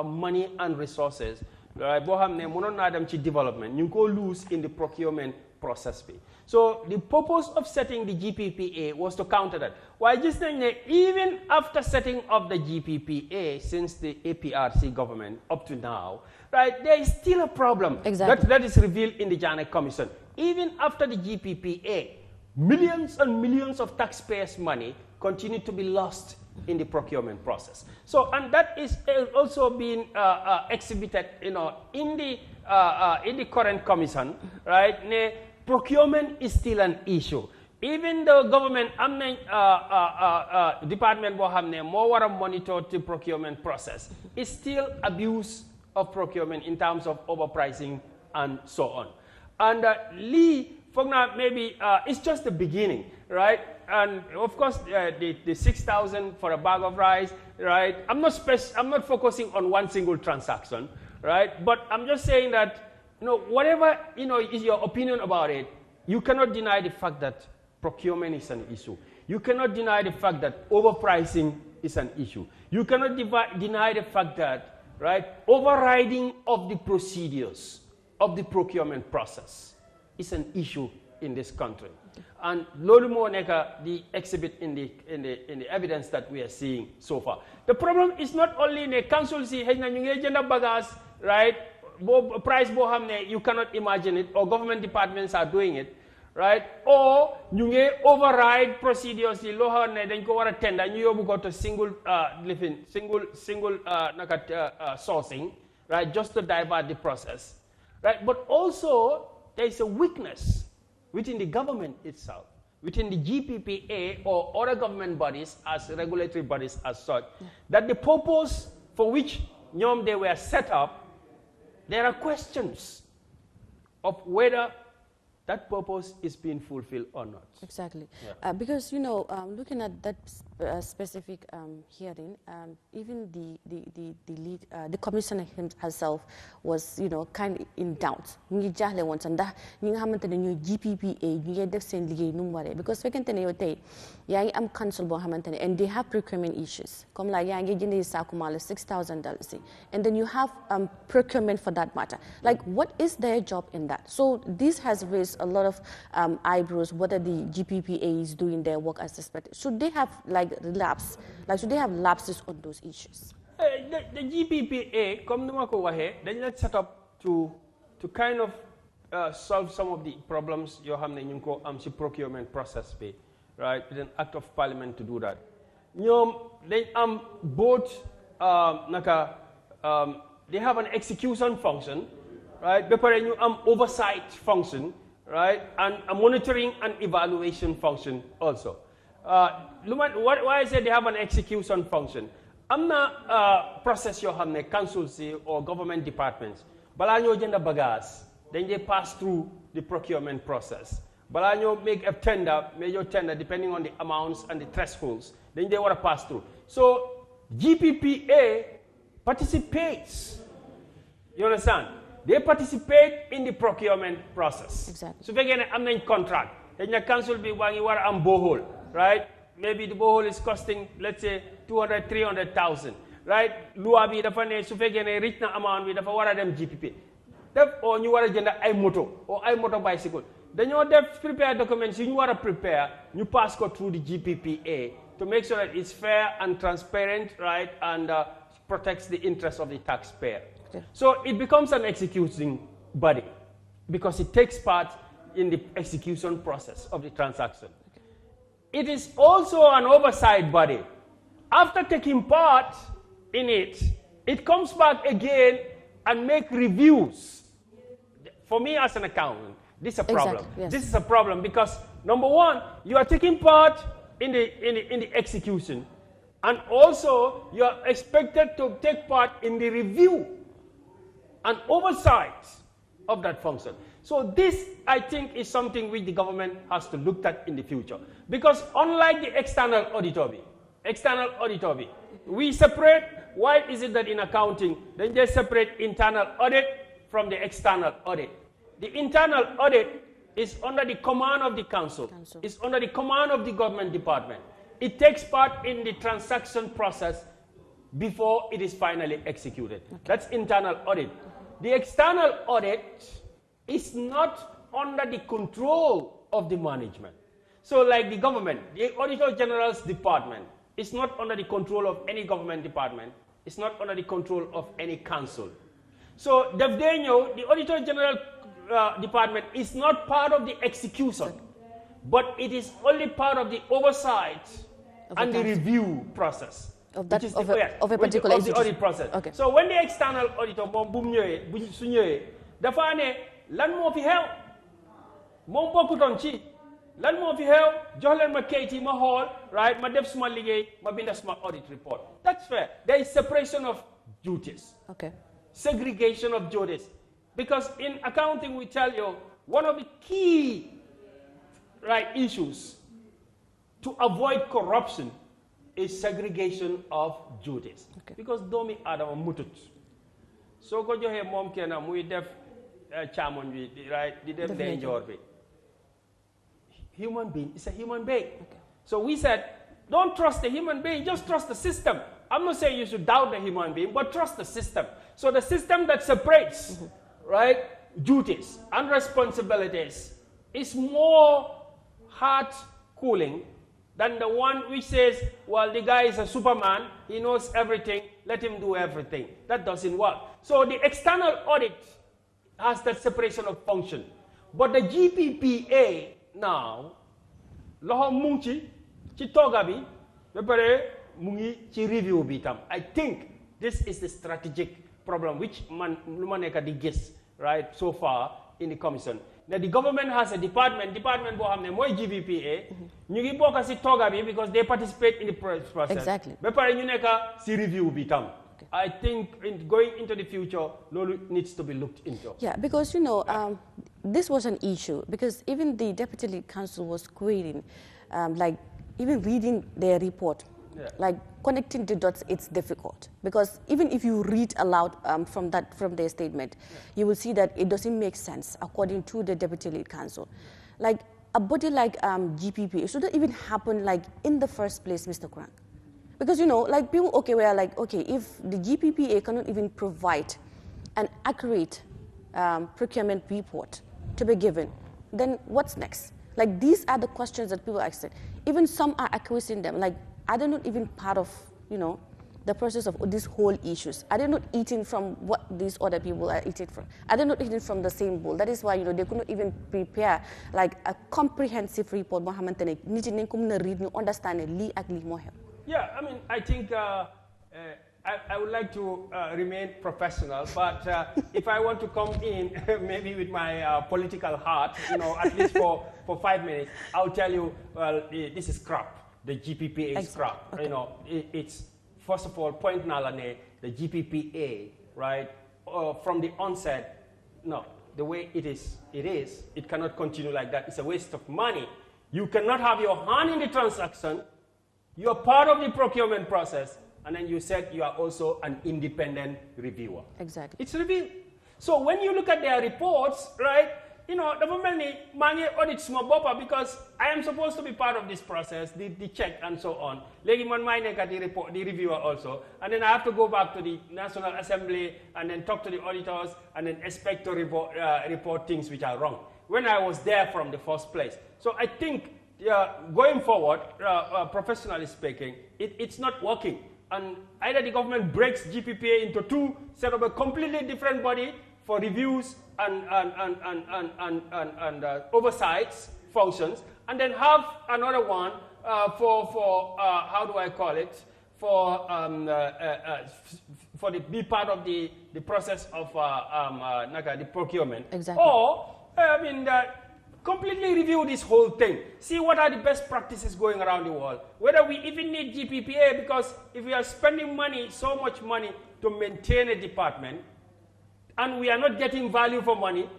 money and resources. Right, development, you go lose in the procurement process. So the purpose of setting the GPPA was to counter that. Why just even after setting up the GPPA since the APRC government up to now, right, there is still a problem. Exactly. That is revealed in the Jammeh Commission. even after the GPPA, millions and millions of taxpayers' money continue to be lost in the procurement process. So, and that is also being exhibited, in the current commission, right? Procurement is still an issue. Even the government department more monitor the procurement process, is still abuse of procurement in terms of overpricing and so on. And maybe it's just the beginning, right? And of course, the 6,000 for a bag of rice, right? I'm not focusing on one single transaction, right? But I'm just saying that, whatever, is your opinion about it, you cannot deny the fact that procurement is an issue. You cannot deny the fact that overpricing is an issue. You cannot deny the fact that, right, overriding of the procedures of the procurement process is an issue in this country. And lolu mo neka the exhibit in the evidence that we are seeing so far. The problem is not only in the council see bagas, right? Price you cannot imagine it, or government departments are doing it, right? Or you override procedures then go tender you go to single sourcing, right? Just to divert the process, right? But also there is a weakness within the government itself, within the GPPA or other government bodies as regulatory bodies as such, that the purpose for which they were set up, there are questions of whether that purpose is being fulfilled or not. Exactly. Yeah. Because, looking at that specific hearing, even the commissioner herself was, kind of in doubt. Because we can tell you, I'm council and they have procurement issues. Come like $6,000, and then you have procurement for that matter. Like, what is their job in that? So this has raised a lot of eyebrows whether the GPPA is doing their work as expected. Should they have should they have lapses on those issues? The GPPA, come they set up to kind of solve some of the problems you have in the procurement process, right? With an act of parliament to do that. They both they have an execution function, right? Oversight function, right? And a monitoring and evaluation function also. Why I say they have an execution function? I'm not process your council or government departments. Balanyo gender bagas, then they pass through the procurement process. Balanyo make a tender, major tender, depending on the amounts and the thresholds, then they want to pass through. So GPPA participates. You understand? They participate in the procurement process. Exactly. So again, I'm in contract. Then your council be wangi war am borehole, right? Maybe the borehole is costing, let's say, 200, 300,000, right? Lua bi dafa ne su fekkene rich na amount bi dafa wara dem GPP. Def or ñu wara jënd ay moto or ay motor bicycle. Dañoo def prepare documents you wara prepare, you pass go through the GPPA to make sure that it's fair and transparent, right? And protects the interests of the taxpayer. Okay. So it becomes an executing body because it takes part in the execution process of the transaction. Okay. It is also an oversight body. After taking part in it, it comes back again and make reviews. For me as an accountant, this is a problem. Exactly, yes. This is a problem because number one, you are taking part in the execution, and also you are expected to take part in the review and oversight of that function. So this, I think, is something which the government has to look at in the future. Because unlike the external auditor, we separate. Why is it that in accounting, then they separate internal audit from the external audit? The internal audit is under the command of the council. It's under the command of the government department. It takes part in the transaction process before it is finally executed. Okay. That's internal audit. The external audit is not under the control of the management. So like the government, the Auditor General's department is not under the control of any government department. It's not under the control of any council. So the Auditor General department is not part of the execution, but it is only part of the oversight and the review process. Of that, of a particular of the audit process. Okay. So when the external auditor moom bu ñëwee bu su ñëwee dafa ne lan moo fi xew moom bokkutoon ci lan moo fi xew jox leen ma kayit yi ma xool right ma def suma liggéey ma binda suma audit report. That's fair. There is separation of duties. Okay. Segregation of duties. Because in accounting we tell you one of the key issues to avoid corruption is segregation of duties. Okay. Because doomi adama mutut soo ko joxee moom kenn muy def càmmoñ bi right di def ndeyjoor bi human being is a human being. Okay. So we said don't trust the human being, just trust the system. I'm not saying you should doubt the human being, but trust the system. So the system that separates right duties and responsibilities is more heart cooling than the one which says, well, the guy is a Superman, he knows everything, let him do everything. That doesn't work. So the external audit has that separation of function. But the GPPA now, loxo mu ngi ci tooga bi ba pare mu ngi ci review bi tam. I think this is the strategic problem which man lu ma nekk di gis right so far in the commission. Now the government has a department boo xam ne mooy GPPA ñu ngi bokk ci tooga bi because they participate in the process. Exactly. Ba pare ñu nekk ci review bi tam. I think going into the future, Lolo needs to be looked into. Yeah, because this was an issue because even the Deputy Lead Counsel was querying, like even reading their report, like connecting the dots, it's difficult because even if you read aloud from their statement, you will see that it doesn't make sense according to the Deputy Lead Counsel. Like a body like GPP, it shouldn't even happen like in the first place, Mr. Krang. Because, like people, we're like, if the GPPA cannot even provide an accurate procurement report to be given, then what's next? Like, these are the questions that people are asking. Even some are accusing them, like, are they not even part of, the process of these whole issues? Are they not eating from what these other people are eating from? Are they not eating from the same bowl? That is why, they could not even prepare, like, a comprehensive report, Mohammed Tane, read, understand, Yeah, I mean, I think I would like to remain professional, but if I want to come in, maybe with my political heart, at least for 5 minutes, I'll tell you, well, this is crap. The GPPA is crap. Okay. It's, first of all, point nalane, the GPPA, right, from the onset, no, the way it cannot continue like that. It's a waste of money. You cannot have your hand in the transaction. You are part of the procurement process, and then you said you are also an independent reviewer. Exactly. It's reviewed. So when you look at their reports, right, the government audits my bopper because I am supposed to be part of this process, the check and so on. Legi man may nekk the reviewer also, and then I have to go back to the National Assembly and then talk to the auditors and then expect to report things which are wrong when I was there from the first place. So I think going forward, professionally speaking, it's not working. And either the government breaks GPPA into two, set up a completely different body for reviews and oversights functions, and then have another one for how do I call it, for be part of the process of the procurement. Exactly. Or completely review this whole thing. See what are the best practices going around the world. Whether we even need GPPA, because if we are spending money, so much money to maintain a department, and we are not getting value for money,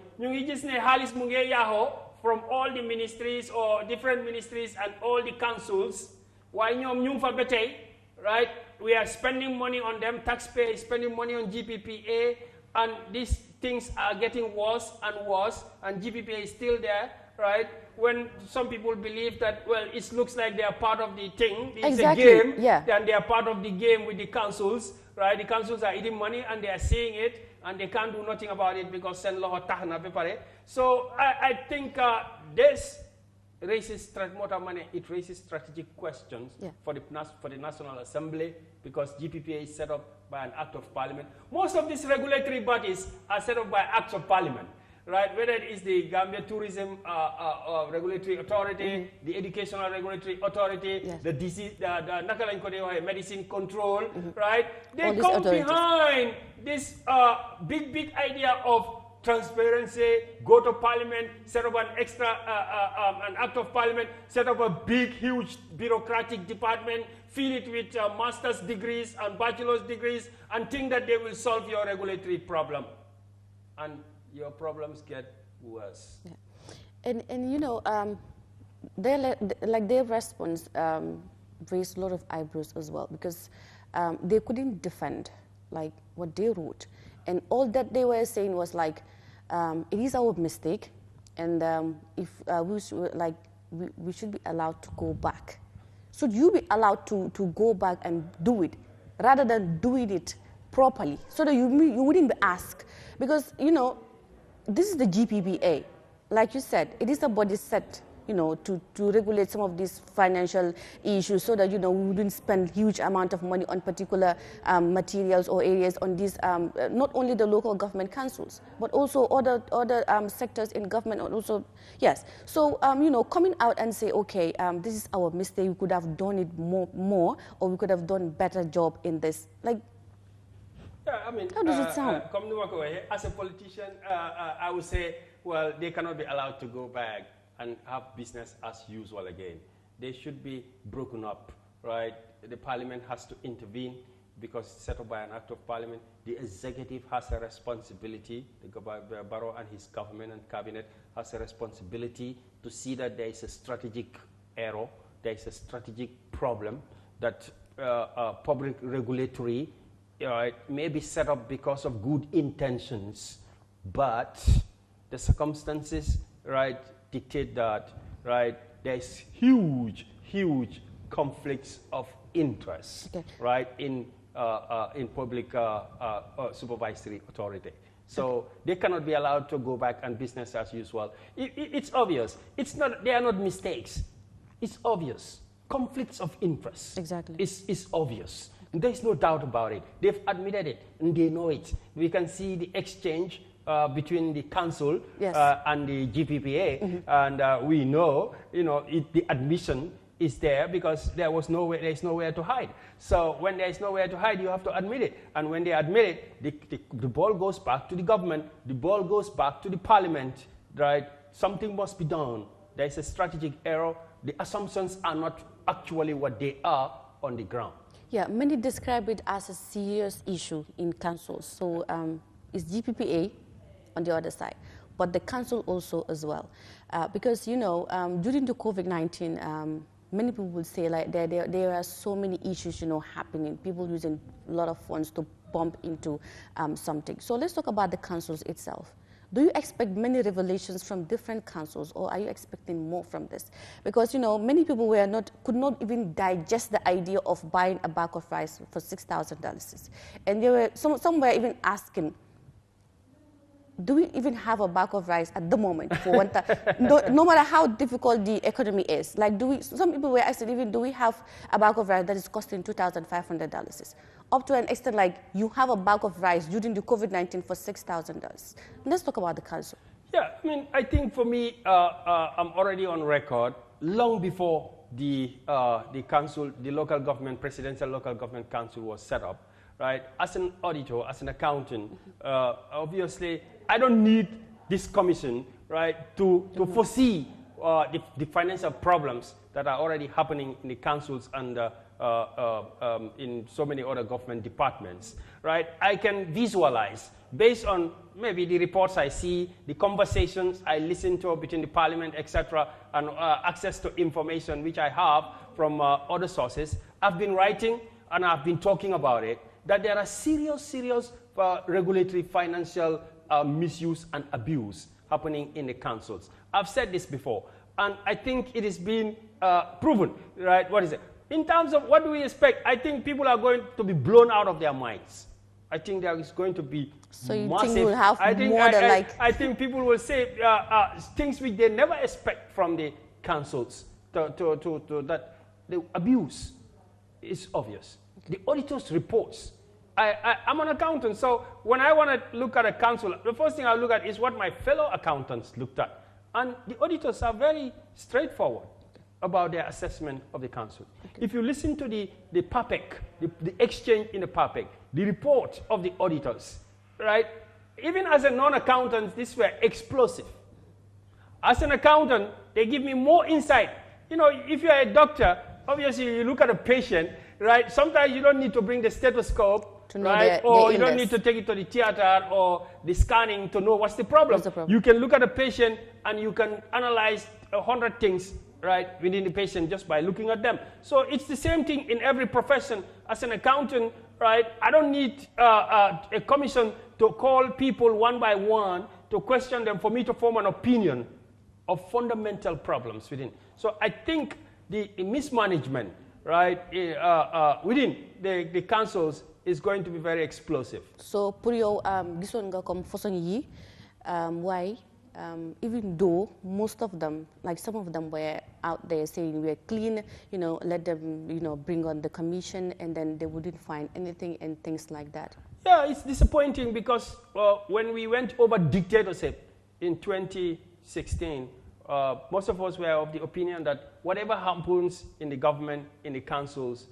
from all the ministries or different ministries and all the councils, right? We are spending money on them, taxpayers spending money on GPPA, and these things are getting worse and worse, and GPPA is still there, right? When some people believe that, well, it looks like they are part of the thing, it's a game, and they are part of the game with the councils, right? The councils are eating money, and they are seeing it, and they can't do nothing about it because so I think this raises strategic questions for the National Assembly, because GPPA is set up by an act of parliament. Most of these regulatory bodies are set up by acts of parliament. right? Whether it is the Gambia Tourism Regulatory Authority, the Educational Regulatory Authority, the disease, the medicine control, right? They come behind this big idea of transparency, go to parliament, set up an an act of parliament, set up a big, huge bureaucratic department, fill it with master's degrees and bachelor's degrees, and think that they will solve your regulatory problem. And your problems get worse. Yeah. And you know, their response raised a lot of eyebrows as well, because they couldn't defend like what they wrote. And all that they were saying was like, it is our mistake, and if we should be allowed to go back. Should you be allowed to go back and do it, rather than doing it properly, so that you wouldn't be asked? Because, you know, this is the GPPA. Like you said, it is a body set, you know, to regulate some of these financial issues, so that, you know, we wouldn't spend huge amount of money on particular materials or areas on these, not only the local government councils, but also other sectors in government also, yes. So, you know, coming out and say, okay, this is our mistake, we could have done it more, or we could have done a better job in this, like, yeah, I mean, how does it sound? As a politician, I would say, well, they cannot be allowed to go back and have business as usual again. They should be broken up, right? The parliament has to intervene because it's set up by an act of parliament. The executive has a responsibility, the Barrow and his government and cabinet has a responsibility to see that there is a strategic error, there is a strategic problem, that public regulatory may be set up because of good intentions, but the circumstances, right, dictate that, right, there's huge conflicts of interest, right, in public supervisory authority. So they cannot be allowed to go back and business as usual. It's obvious. It's not. They are not mistakes. It's obvious. Conflicts of interest. Exactly. It's obvious. There's no doubt about it. They've admitted it, and they know it. We can see the exchange between the council and the GPPA, and we know, you know, the admission is there because there's nowhere to hide. So when there's nowhere to hide, you have to admit it. And when they admit it, the ball goes back to the government, the ball goes back to the parliament, right? Something must be done. There's a strategic error. The assumptions are not actually what they are on the ground. Yeah, many describe it as a serious issue in councils. So it's GPPA on the other side, but the council also as well. Because, you know, during the COVID-19, many people will say like there are so many issues, you know, happening, people using a lot of funds to bump into something. So let's talk about the councils itself. Do you expect many revelations from different councils, or are you expecting more from this? Because, you know, many people could not even digest the idea of buying a bag of rice for $6,000. And there were some were even asking, do we even have a bag of rice at the moment for one time? No matter how difficult the economy is. Like, some people were asking, even, do we have a bag of rice that is costing $2,500? Up to an extent, like, you have a bag of rice during the COVID-19 for $6,000. Let's talk about the council. Yeah, I mean, I think for me, I'm already on record, long before the council, the local government, presidential local government council was set up, right? As an auditor, as an accountant, obviously, I don't need this commission, right, to foresee the financial problems that are already happening in the councils and in so many other government departments, right? I can visualize based on maybe the reports I see, the conversations I listen to between the parliament, etc., and access to information which I have from other sources. I've been writing and I've been talking about it, that there are serious regulatory financial misuse and abuse happening in the councils. I've said this before, and I think it is being proven, right? What is it? In terms of what do we expect, I think people are going to be blown out of their minds. I think there is going to be so you massive, think we'll have more than like... I think people will say things which they never expect from the councils, that the abuse is obvious. The auditors' reports I'm an accountant, so when I want to look at a council, the first thing I look at is what my fellow accountants looked at. And the auditors are very straightforward about their assessment of the council. Okay. If you listen to the PAPEC, the exchange in the PAPEC, the report of the auditors, right? Even as a non-accountant, these were explosive. As an accountant, they give me more insight. You know, if you're a doctor, obviously you look at a patient, right? Sometimes you don't need to bring the stethoscope, right? Or you don't need to take it to the theater or the scanning to know what's the problem. You can look at a patient and you can analyze 100 things, right, within the patient just by looking at them. So it's the same thing in every profession. As an accountant, right, I don't need a commission to call people one by one to question them for me to form an opinion of fundamental problems within. So I think the mismanagement, right, within the councils is going to be very explosive. So, pour you, gison nga comme façon yi, why, even though most of them, like some of them were out there saying we're clean, you know, let them, you know, bring on the commission, and then they wouldn't find anything and things like that. Yeah, it's disappointing because when we went over dictatorship in 2016, most of us were of the opinion that whatever happens in the government, in the councils,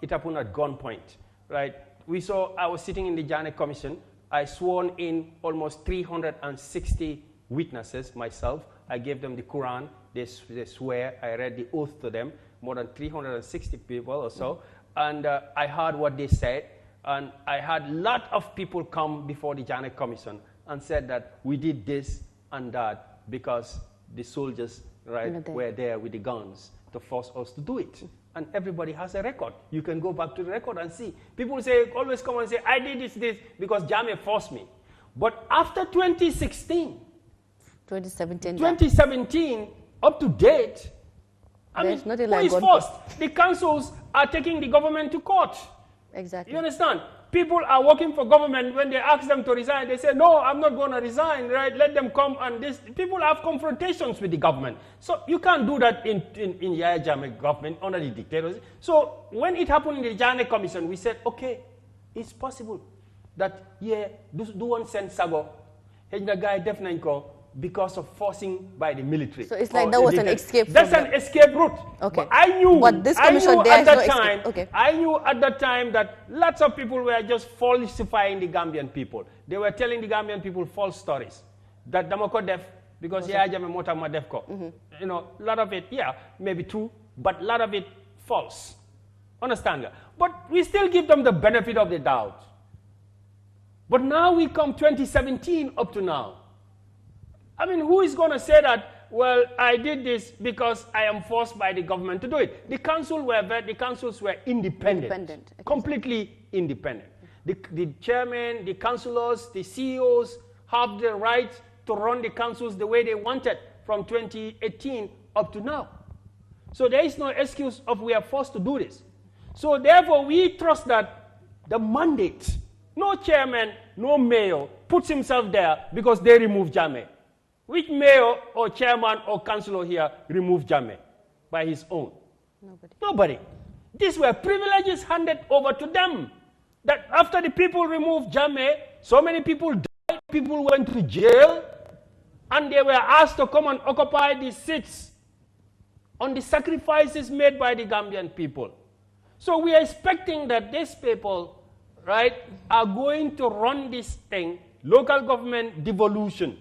it happened at gunpoint, right? We saw, I was sitting in the Jammeh Commission. I sworn in almost 360 witnesses myself. I gave them the Quran. They swear. I read the oath to them, more than 360 people or so. And I heard what they said. And I had a lot of people come before the Jammeh Commission and said that we did this and that because the soldiers, right, were there with the guns to force us to do it. And everybody has a record. You can go back to the record and see. People say, always come and say, I did this because Jammeh forced me. But after 2016, 2017, up to date, I mean, who is forced? The councils are taking the government to court. Exactly. You understand? People are working for government. When they ask them to resign, they say, no, I'm not going to resign, right? Let them come. And this. People have confrontations with the government. So you can't do that in Yahya Jammeh government under the dictators. So when it happened in the Jammeh Commission, we said, okay, it's possible that, yeah, do one send Sago, and the guy definitely go because of forcing by the military. So it's like that was an escape. That's an escape route. Okay. But I knew, but this commission, at that time that lots of people were just falsifying the Gambian people. They were telling the Gambian people false stories. That Damoko def, because Yahya Jammeh Motama defko. You know, a lot of it, yeah, maybe true, but a lot of it false. Understand? But we still give them the benefit of the doubt. But now we come 2017 up to now. I mean, who is going to say that, well, I did this because I am forced by the government to do it? The councils were independent. Completely independent. The chairman, the councillors, the CEOs have the right to run the councils the way they wanted from 2018 up to now. So there is no excuse of we are forced to do this. So therefore, we trust that the mandate, no chairman, no mayor puts himself there because they remove Jammeh. Which mayor or chairman or councillor here removed Jammeh by his own? Nobody. These were privileges handed over to them. That after the people removed Jammeh, so many people died, people went to jail, and they were asked to come and occupy these seats on the sacrifices made by the Gambian people. So we are expecting that these people, right, are going to run this thing, local government devolution.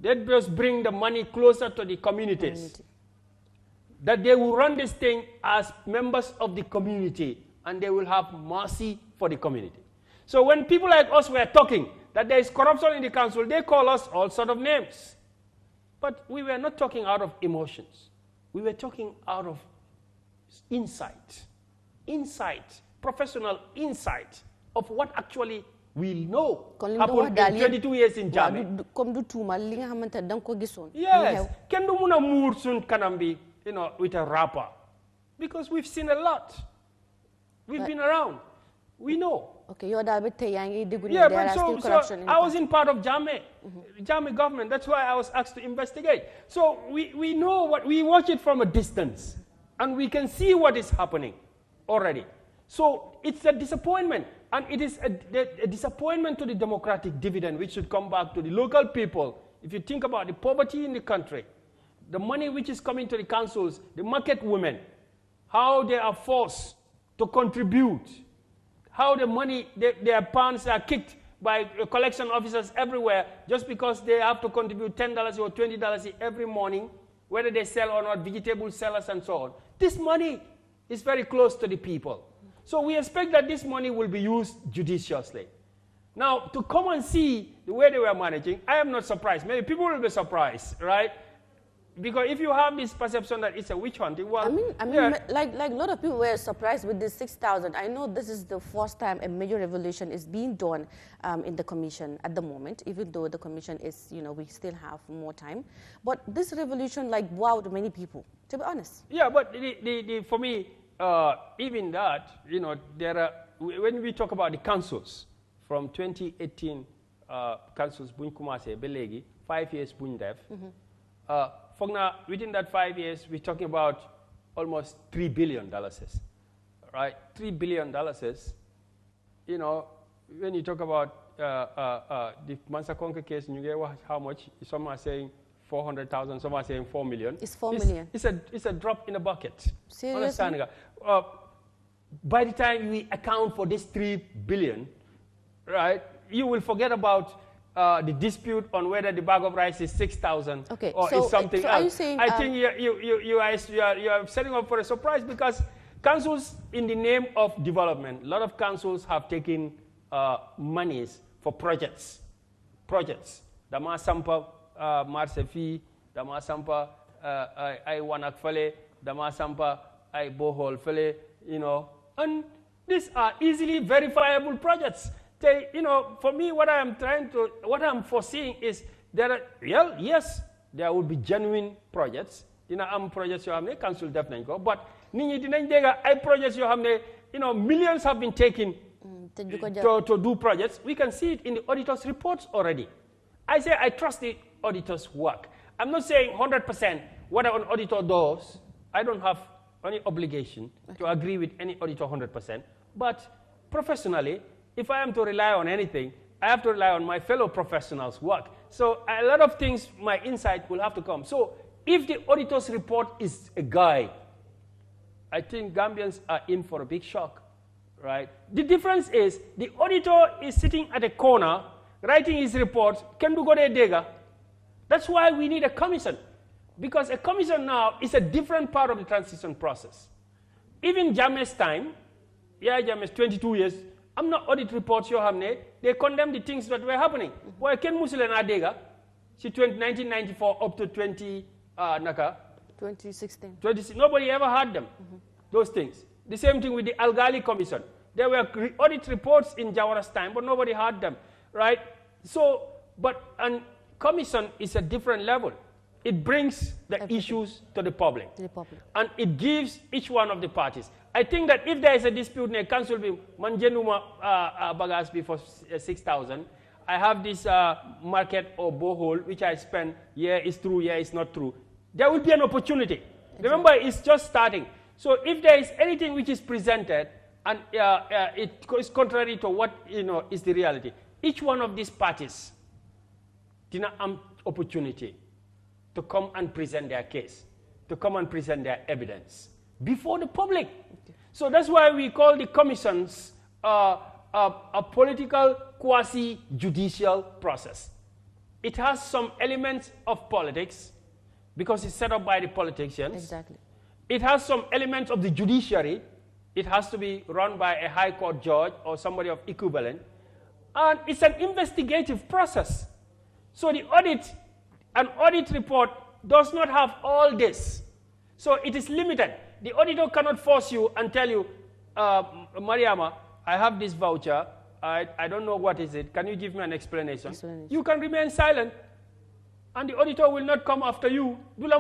That just bring the money closer to the communities. That they will run this thing as members of the community, and they will have mercy for the community. So when people like us were talking that there is corruption in the council, they call us all sort of names. But we were not talking out of emotions. We were talking out of insight, professional insight of what actually we know happened in 22 years in Jammeh. Yes. Can do muna moor sun kanambi, you know, with a rapper. Because we've seen a lot. We've been around. We know. Okay, you're yeah, but so I was in part of Jammeh, Jammeh government. That's why I was asked to investigate. So we know what, we watch it from a distance. And we can see what is happening already. So it's a disappointment, and it is a disappointment to the democratic dividend, which should come back to the local people. If you think about the poverty in the country, the money which is coming to the councils, the market women, how they are forced to contribute, how the money, their pounds are kicked by collection officers everywhere just because they have to contribute $10 or $20 every morning, whether they sell or not, vegetable sellers and so on. This money is very close to the people. So we expect that this money will be used judiciously. Now, to come and see the way they were managing, I am not surprised. Maybe people will be surprised, right? Because if you have this perception that it's a witch hunting, well, I mean, like a lot of people were surprised with this 6,000. I know this is the first time a major revolution is being done in the commission at the moment, even though the commission is, we still have more time. But this revolution, wowed many people, to be honest. Yeah, but for me, even that, there are, when we talk about the councils, from 2018, councils buñ commencé ba léegi 5 years buñ def. Within that 5 years, we're talking about almost $3 billion, right? $3 billion, when you talk about the Mansa Konka case, you get how much? Some are saying 400,000, some are saying 4 million. It's 4 million. It's a drop in a bucket. Seriously? By the time we account for this 3 billion, right, you will forget about the dispute on whether the bag of rice is 6,000 or is something else. Are you saying, I think you are setting up for a surprise, because councils, in the name of development, a lot of councils have taken monies for projects. Dama sampa marsefi, dama sampa ay wanak fale, dama sampa ay bohol fale, and these are easily verifiable projects. For me, what I'm foreseeing is yes, there will be genuine projects. Projects you have, council definitely go. But projects you have, millions have been taken to do projects. We can see it in the auditors' reports already. I say I trust the auditors' work. I'm not saying 100% what an auditor does. I don't have any obligation to agree with any auditor 100%. But professionally, if I am to rely on anything, I have to rely on my fellow professionals' work. So a lot of things, my insight will have to come. So if the auditor's report is a guide, I think Gambians are in for a big shock, right? The difference is the auditor is sitting at a corner, writing his report, can do go there, dega. That's why we need a commission. Because a commission now is a different part of the transition process. Even Jammeh's time, Yahya Jammeh's 22 years, I'm not audit reports you have, they condemn the things that were happening. Why can Muslim Adega, 1994 up to 2016. Nobody ever had them, those things. The same thing with the Algali Commission. There were audit reports in Jawara's time, but nobody had them, right? So, and commission is a different level. It brings the issues to the public. And it gives each one of the parties. I think that if there is a dispute in a council, manjenuma bagas before 6,000. I have this market or borehole which I spend. Yeah, it's true. Yeah, it's not true. There will be an opportunity. Exactly. Remember, it's just starting. So if there is anything which is presented and it is contrary to what is the reality, each one of these parties did not have opportunity to come and present their case, to come and present their evidence before the public. Okay. So that's why we call the commissions a political quasi-judicial process. It has some elements of politics because it's set up by the politicians. Exactly. It has some elements of the judiciary. It has to be run by a high court judge or somebody of equivalent. And it's an investigative process. So the an audit report does not have all this. So it is limited. The auditor cannot force you and tell you, Mariama, I have this voucher. I don't know what is it. Can you give me an explanation? You can remain silent. And the auditor will not come after you. The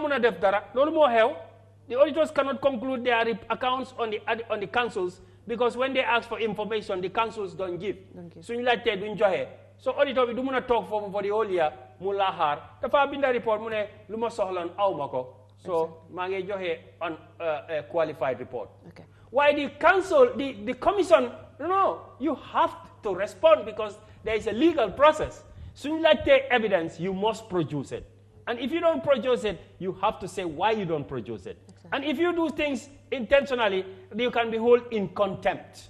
auditors cannot conclude their accounts on the councils because when they ask for information, the councils don't give. So you like to so auditor we do not talk for the whole year. Mulahar. The far bin report mune luma sohlan awmako. So mange johe on a qualified report. Okay. Why the council, the commission, no, you have to respond because there is a legal process. Soon as you take evidence, you must produce it. And if you don't produce it, you have to say why you don't produce it. Exactly. And if you do things intentionally, you can be held in contempt.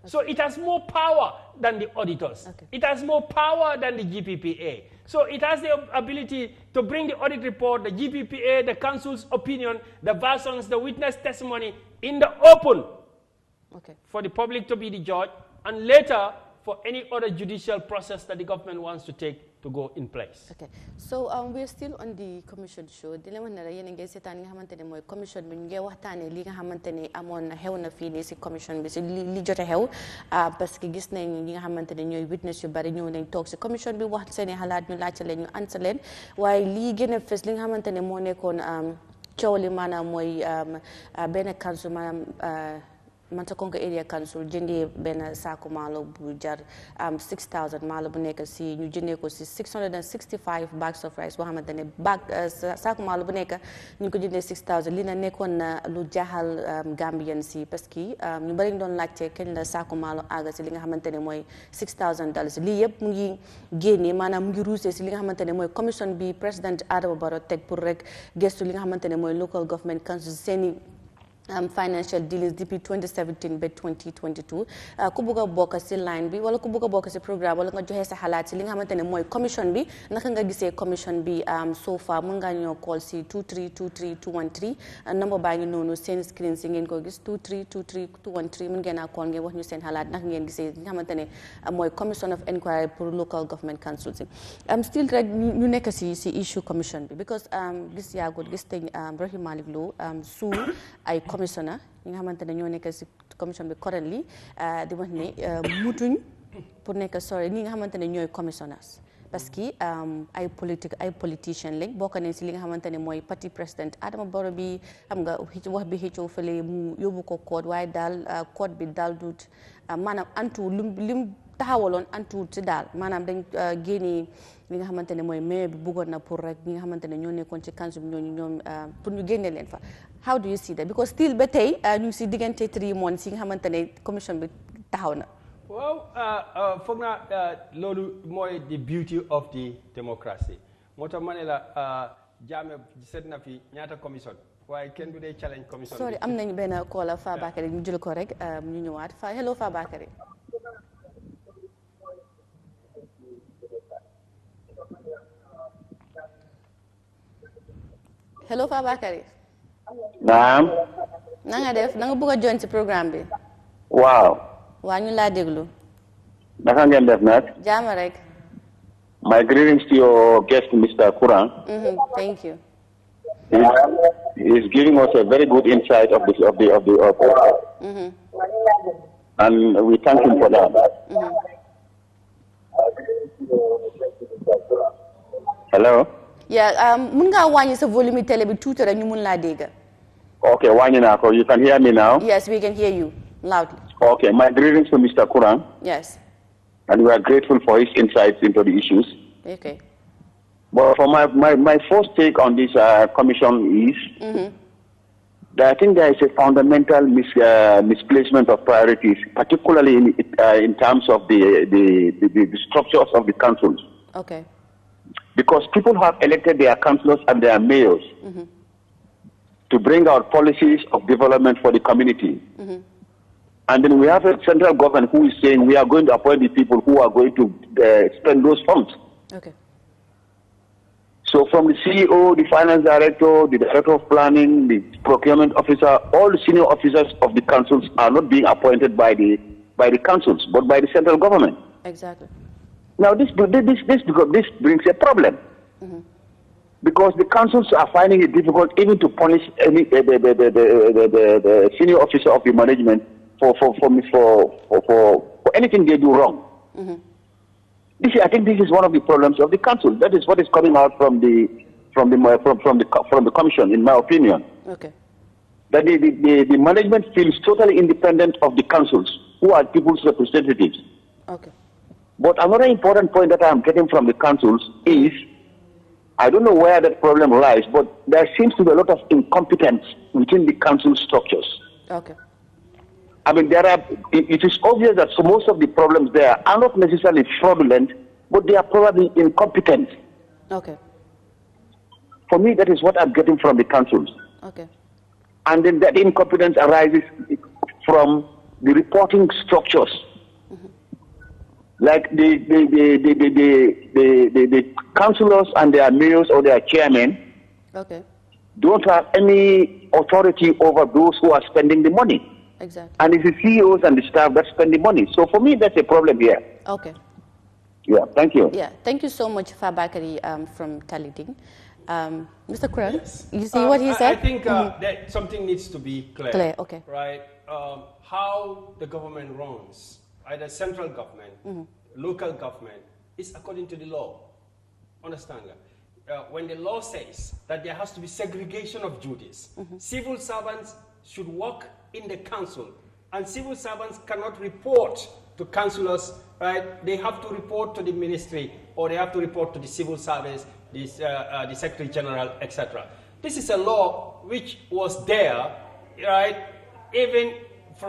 Okay. So it has more power than the auditors. Okay. It has more power than the GPPA. So it has the ability to bring the audit report, the GPPA, the council's opinion, the versions, the witness testimony in the open, okay, for the public to be the judge, and later for any other judicial process that the government wants to take to go in place. Okay, so we're still on the commission show. Dile wana ra yene ngay setan nga xamantene moy commission bi ngay waxtane li nga xamantene amon na xew na fi ni ci commission bi ci li joté xew parce que gis nañ ñi nga xamantene ñoy witness yu bari ñew nañ tok ci commission bi wax seeni xalaat ñu laacc leen ñu answer leen waye li gëna fess li nga xamantene mo nekkon ciow li manam moy ben council manam Mantakonga area council jëndee benn saako maalo bu jar 6,000 maalo bu nekk si ñu jëndee ko si 665 bags of rice boo xamante ne saako maalo bu nekk ñu ko jëndee 6,000 li na nekkoon na lu jaaxal Gambian si parce que ñu bari doon laajte kañ la saako maalo àgga si li nga xamante ne mooy $6,000 lii yëpp mu ngi génnee maanaam mu ngi ruusee si li nga xamante ne mooy commission bi président Adama Barrow teg pour rek gestu li nga xamante ne mooy local government council seeni financial dealings depuis 2017 ba 2022 ku bëgg a bokk ci line bi wala ku bëgg a bokk ci programme wala nga joxe sa xalaat ci li nga xamante ne mooy commission bi naka nga gisee commission bi so far mën nga ñoo call ci 2323213 number baa ngi noonu seen screen si ngeen ko gis 2323213 mën ngeen a call ngeen wax ñu seen xalaat naka ngeen gisee li nga xamante ne mooy commission of inquiry pour local government council si still rek ñu nekk ci issue commission bi because gis yaagut gis teñ Rahim Malick Lowe su ay commissioner ñi nga xamante ne ñoo nekk ci commission bi currently di wax ne mutuñ pour nekk sorry ñi nga xamante ne ñooy commissioners parce que ay politician lañ bokk nañ ci li nga xamante ne mooy parti président Adama Barrow bi xam nga wax bi xëccoo fële mu yóbbu ko code waaye daal code bi daal dut maanaam antu lim taxawaloon antu ci daal maanaam dañ génnee li nga xamante ne mooy maire bi bëggoon na pour rek ñi nga xamante ne ñoo nekkoon ci council bi ñoom pour ñu génne leen fa how do you see that because still ba tey ñu ngi si diggante 3 months yi nga xamante ne commission bi taxaw na. waaw foog naa loolu mooy the beauty of the democracy moo tax ma ne la Jammeh seet na fi ñaata commission waaye kenn du dee challenge commission. sorry am nañu benn caller Fabakary ñu jël ko rek ñu ñëwaat hello Fabakary. hello Fabakary. naam. na nga def na nga bëgg a join ci programme bi. waaw. waa ñu laa déglu. naka ngeen def nag. jaam rek. My greetings to your guest, Mr. Kurang. Thank you. He's giving us a very good insight of and we thank him for that. Hello. Yeah, mun nga wàññi sa volume télé bi tuuti rek ñu mun laa dégg. Okay, wàññi naa ko. You can hear me now? Yes, we can hear you loudly. Okay, my greetings to Mr. Kurang. Yes. And we are grateful for his insights into the issues. Okay. But for my first take on this commission is that I think there is a fundamental misplacement of priorities, particularly in terms of the structures of the councils. Okay. Because people have elected their councillors and their mayors to bring out policies of development for the community. And then we have a central government who is saying we are going to appoint the people who are going to spend those funds. Okay. So from the CEO, the finance director, the director of planning, the procurement officer, all the senior officers of the councils are not being appointed by the councils, but by the central government. Exactly. Now this brings a problem. Because the councils are finding it difficult even to punish any the senior officer of the management for anything they do wrong. I think this is one of the problems of the council. That is what is coming out from the commission, in my opinion. Okay. That the management feels totally independent of the councils, who are people's representatives. Okay. But another important point that I am getting from the councils is, I don't know where that problem lies, but there seems to be a lot of incompetence within the council structures. Okay. I mean, it is obvious that most of the problems there are not necessarily fraudulent, but they are probably incompetent. Okay. For me, that is what I'm getting from the councils. Okay. And then that incompetence arises from the reporting structures. Like the councillors and their mayors or their chairmen don't have any authority over those who are spending the money. Exactly. And it's the CEOs and the staff that spend the money. So for me, that's a problem here. Okay. Yeah, thank you. Yeah, thank you so much, Fabakari from Auditing. Mr. Kuran, yes. You see what he said? I think that something needs to be clear. Clear, okay. Right? How the government runs, either central government, local government, is according to the law. Understand that? When the law says that there has to be segregation of duties, civil servants should work in the council, and civil servants cannot report to councillors, right? They have to report to the ministry, or they have to report to the civil service, the Secretary General, etc. This is a law which was there, right, even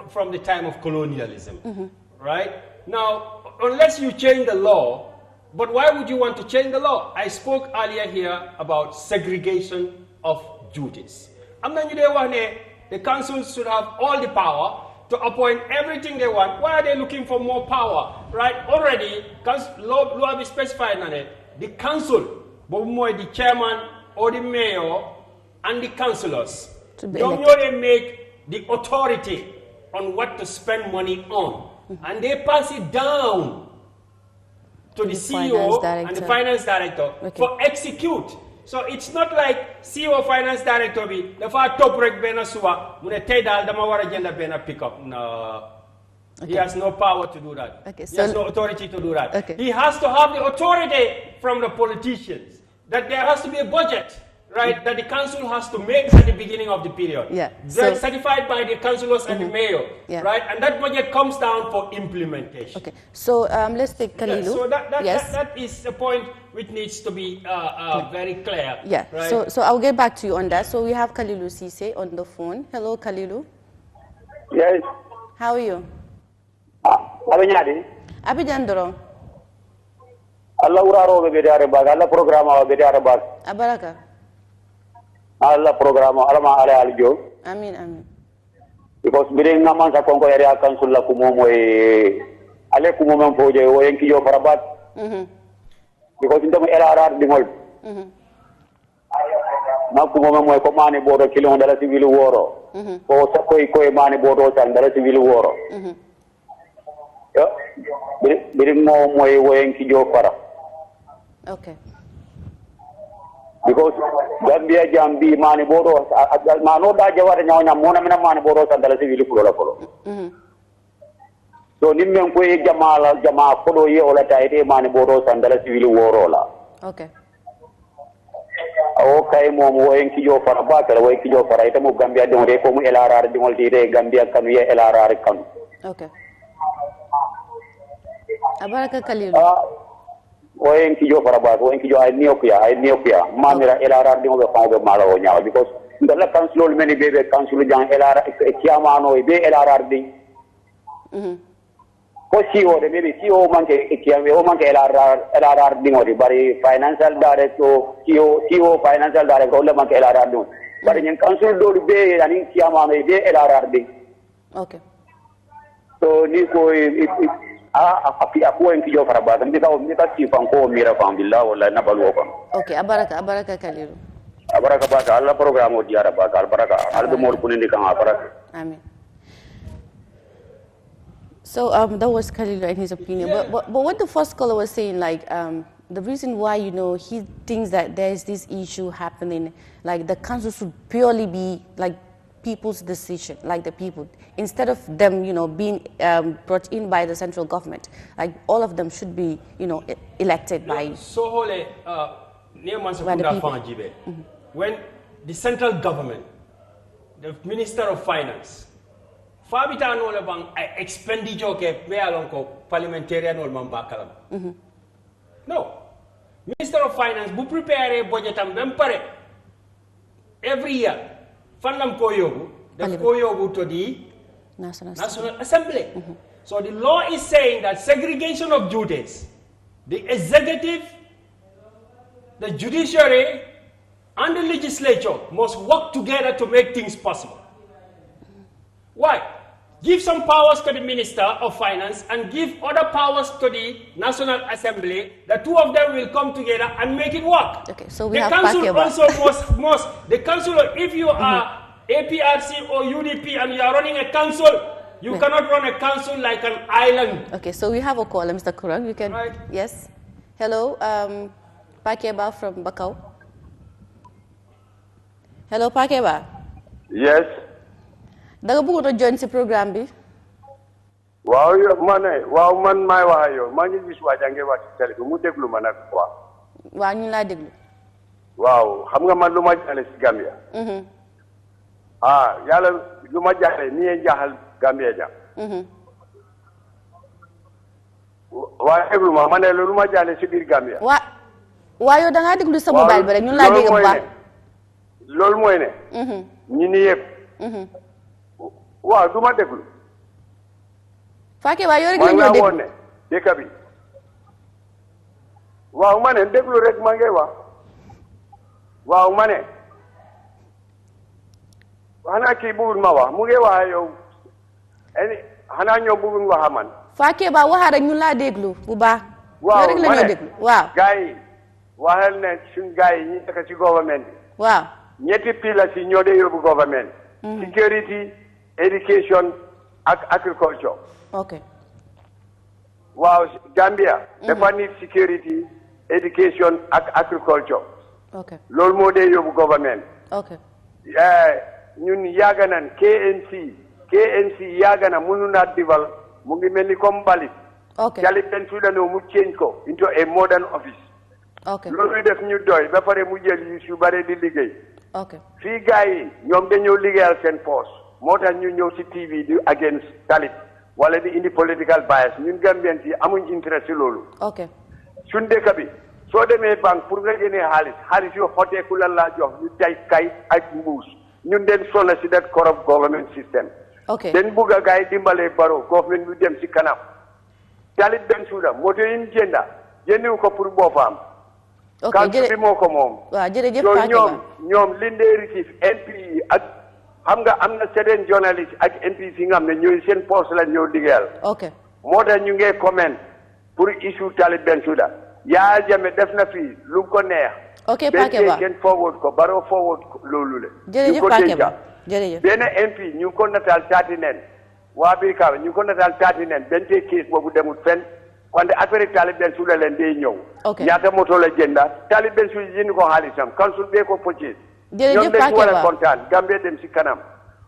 from the time of colonialism, right? Now, unless you change the law, but why would you want to change the law? I spoke earlier here about segregation of duties. The councils should have all the power to appoint everything they want. Why are they looking for more power? Right? Already, law be specified on it. The council, the chairman or the mayor and the councillors, they make the authority on what to spend money on. And they pass it down to the CEO and the finance director for execute. So it's not like CEO finance director be the far top rek bena suwa mune tedal dama wara jenda bena pick up. No. He has no power to do that. He has no authority to do that. He has to have the authority from the politicians that there has to be a budget, right, that the council has to make at the beginning of the period. Certified by the councillors and the mayor, right? And that budget comes down for implementation. Okay. So let's take Kalilu. So that is a point which needs to be very clear. Yeah. Right? So I'll get back to you on that. So we have Kalilu Sise on the phone. Hello, Kalilu. Yes. How are you? Abinyadi. Abidjandoro. Allah uraro be bedare bag. Allah programa be bedare bag. Abaraka. Allah programa alama ala aljo. Amin, amin. Because biring naman sa Kongo area council la kumomo ale kumomo poje o enki yo farabat. Because indam LRR dingol. Na kumomo mo ko mani bodo kilo dala civil woro. Ko sa ko mani bodo tan dala civil woro. Yo biring mo o enki yo fara. Okay. Because Gambia jambi mani bodo mano da jawara nyawnya mona mina mani bodo sandala civil kulo kulo. So nimmen ko jama kodo ye ola taide mani bodo sandala civil woro la. Okay. Okay mo enki jo fara ba kala enki jo fara ita mo Gambia don re ko mo LRR dingol dire Gambia kanu ye LRR kanu. Okay. Abaraka Kalilu. Enki jo fara ba enki jo ay niopia mamira LRR dingo be fawbe mala o nyaaw because ndala council meni bebe council jang LRR kiamano be LRR ding ko CEO de maybe CEO manke kiambe o manke LRR dingo di bari financial director CEO financial director o le manke LRR ding bari nyen council do be ani kiamano be LRR ding. Okay. So ni ko aku enki jo fara ba ndika sifan ko mira fam billah wala na balu ko. Okay, abaraka Kalilu. Abaraka ba Allah program o diara ba albaraka albe mor kunindi kan abaraka. Amen. So that was Kalilu and his opinion. Yeah. But what the first caller was saying, like the reason why he thinks that there is this issue happening, like the council should purely be like people's decision, like the people, instead of them, being brought in by the central government. Like all of them should be, elected by. So when the central government, the Minister of Finance, Fabita no lebang expenditure ke along ko parliamentarian or mambakalam. No, Minister of Finance bu prepare budget am bempare every year. Fanlam koyogu, the koyogu to the National Assembly. So the law is saying that segregation of duties, the executive, the judiciary, and the legislature must work together to make things possible. Why? Give some powers to the Minister of Finance and give other powers to the National Assembly. The two of them will come together and make it work. Okay, so we the have council also must, the council, if you are APRC or UDP and you are running a council, you cannot run a council like an island. Okay, so we have a caller, Mr. Kurang. You can, right. Yes. Hello, Pakeba from Bakau. Hello, Pakeba. Yes. Da nga bëggoon a join si programme bi. Waaw yo man may wax yow maa ngi gis waa jàngee wax ci télé bi mu déglu ma nag quoi. Waaw ñu laa déglu. Waaw xam nga man lu ma jàlle si Gambia. Yàlla lu ma jàlle ni ngeen jaaxal Gambia ja. Waa déglu ma ne lu ma jàlle si biir Gambia. Waa yow da ngaa déglu sa mobile bi rek ñu laa dégg bu baax. Loolu mooy ne. ñi ni yëpp. Waaw du ma déglu. Faké waa yow rek la ñoo déglu. maa ngi woon ne dëkk bi. Waaw ma ne déglu rek maa ngi wax. Waaw ma ne. Xanaa kii bëggul ma wax mu ngi wax yow. Xanaa ñoom bëggul wax man. Faké ba waxa rek ñu laa déglu bu baax. Waaw yow rek la ñoo déglu waaw. Gars yi waxal ne suñ gars yi ñi nekk ci gouvernement bi. Waaw. ñetti pila si ñoo dee yóbbu gouvernement. Security, education, ak agriculture. Okay. Wow, Gambia. Dafa need security, education, ak agriculture. Okay. Loolu moo dee yóbbu government. Okay. Ñun yàgg nañ KNC yàgg na mënu naa dival mu ngi mel ni comme mbalit. Okay. Jali Ben Sudano mu change ko into a modern office. Okay. Loolu def ñu doy ba pare mu jël yu su bare di liggéey. Okay. Fii gars yi ñoom dañoo liggéeyal seen poste moo tax ñu ñëw si TV di against talib wala di indi political bias ñun Gambien yi amuñ intérêt si loolu. Okay. suñ dëkk bi soo demee banque pour nga génnee xaalis yu xoteeku lan laa jox ñu tay kay ak mbuus ñun den sonna si that corrupt government system. Okay. den bugg a gars yi dimbalee baro government bi dem si kanam talib Ben Souda moto yi ñu jëndiwu ko pour boppam. ok jërëjëf bi moo ko moom. waaw jërëjëf ñoom li ndee receive MP yi ak xam nga am na certains journalistes ak MP yi nga xam ne ñooy seen poste la ñoo liggéeyal. ok moo tax ñu ngi comment pour issue Talib Bensouda Yahya Jammeh def na fii lu ko neex. ok Pakeba kenn forward ko Barrow forward loolu la. jërëjëf Pakeba jërëjëf benn MP ñu ngi ko nataal taati nen waa biir Kaaba ñu ngi ko nataal taati nen benn tey case boobu demul fenn. wante affaire Talib Bensouda leen day ñëw. ok ñaata moto la jënda Talib Bensouda jënd ko xaalisam council bee ko purchase. jërëjëf Pakeba ñoom dañu war a kontaan Gambie dem si kanam.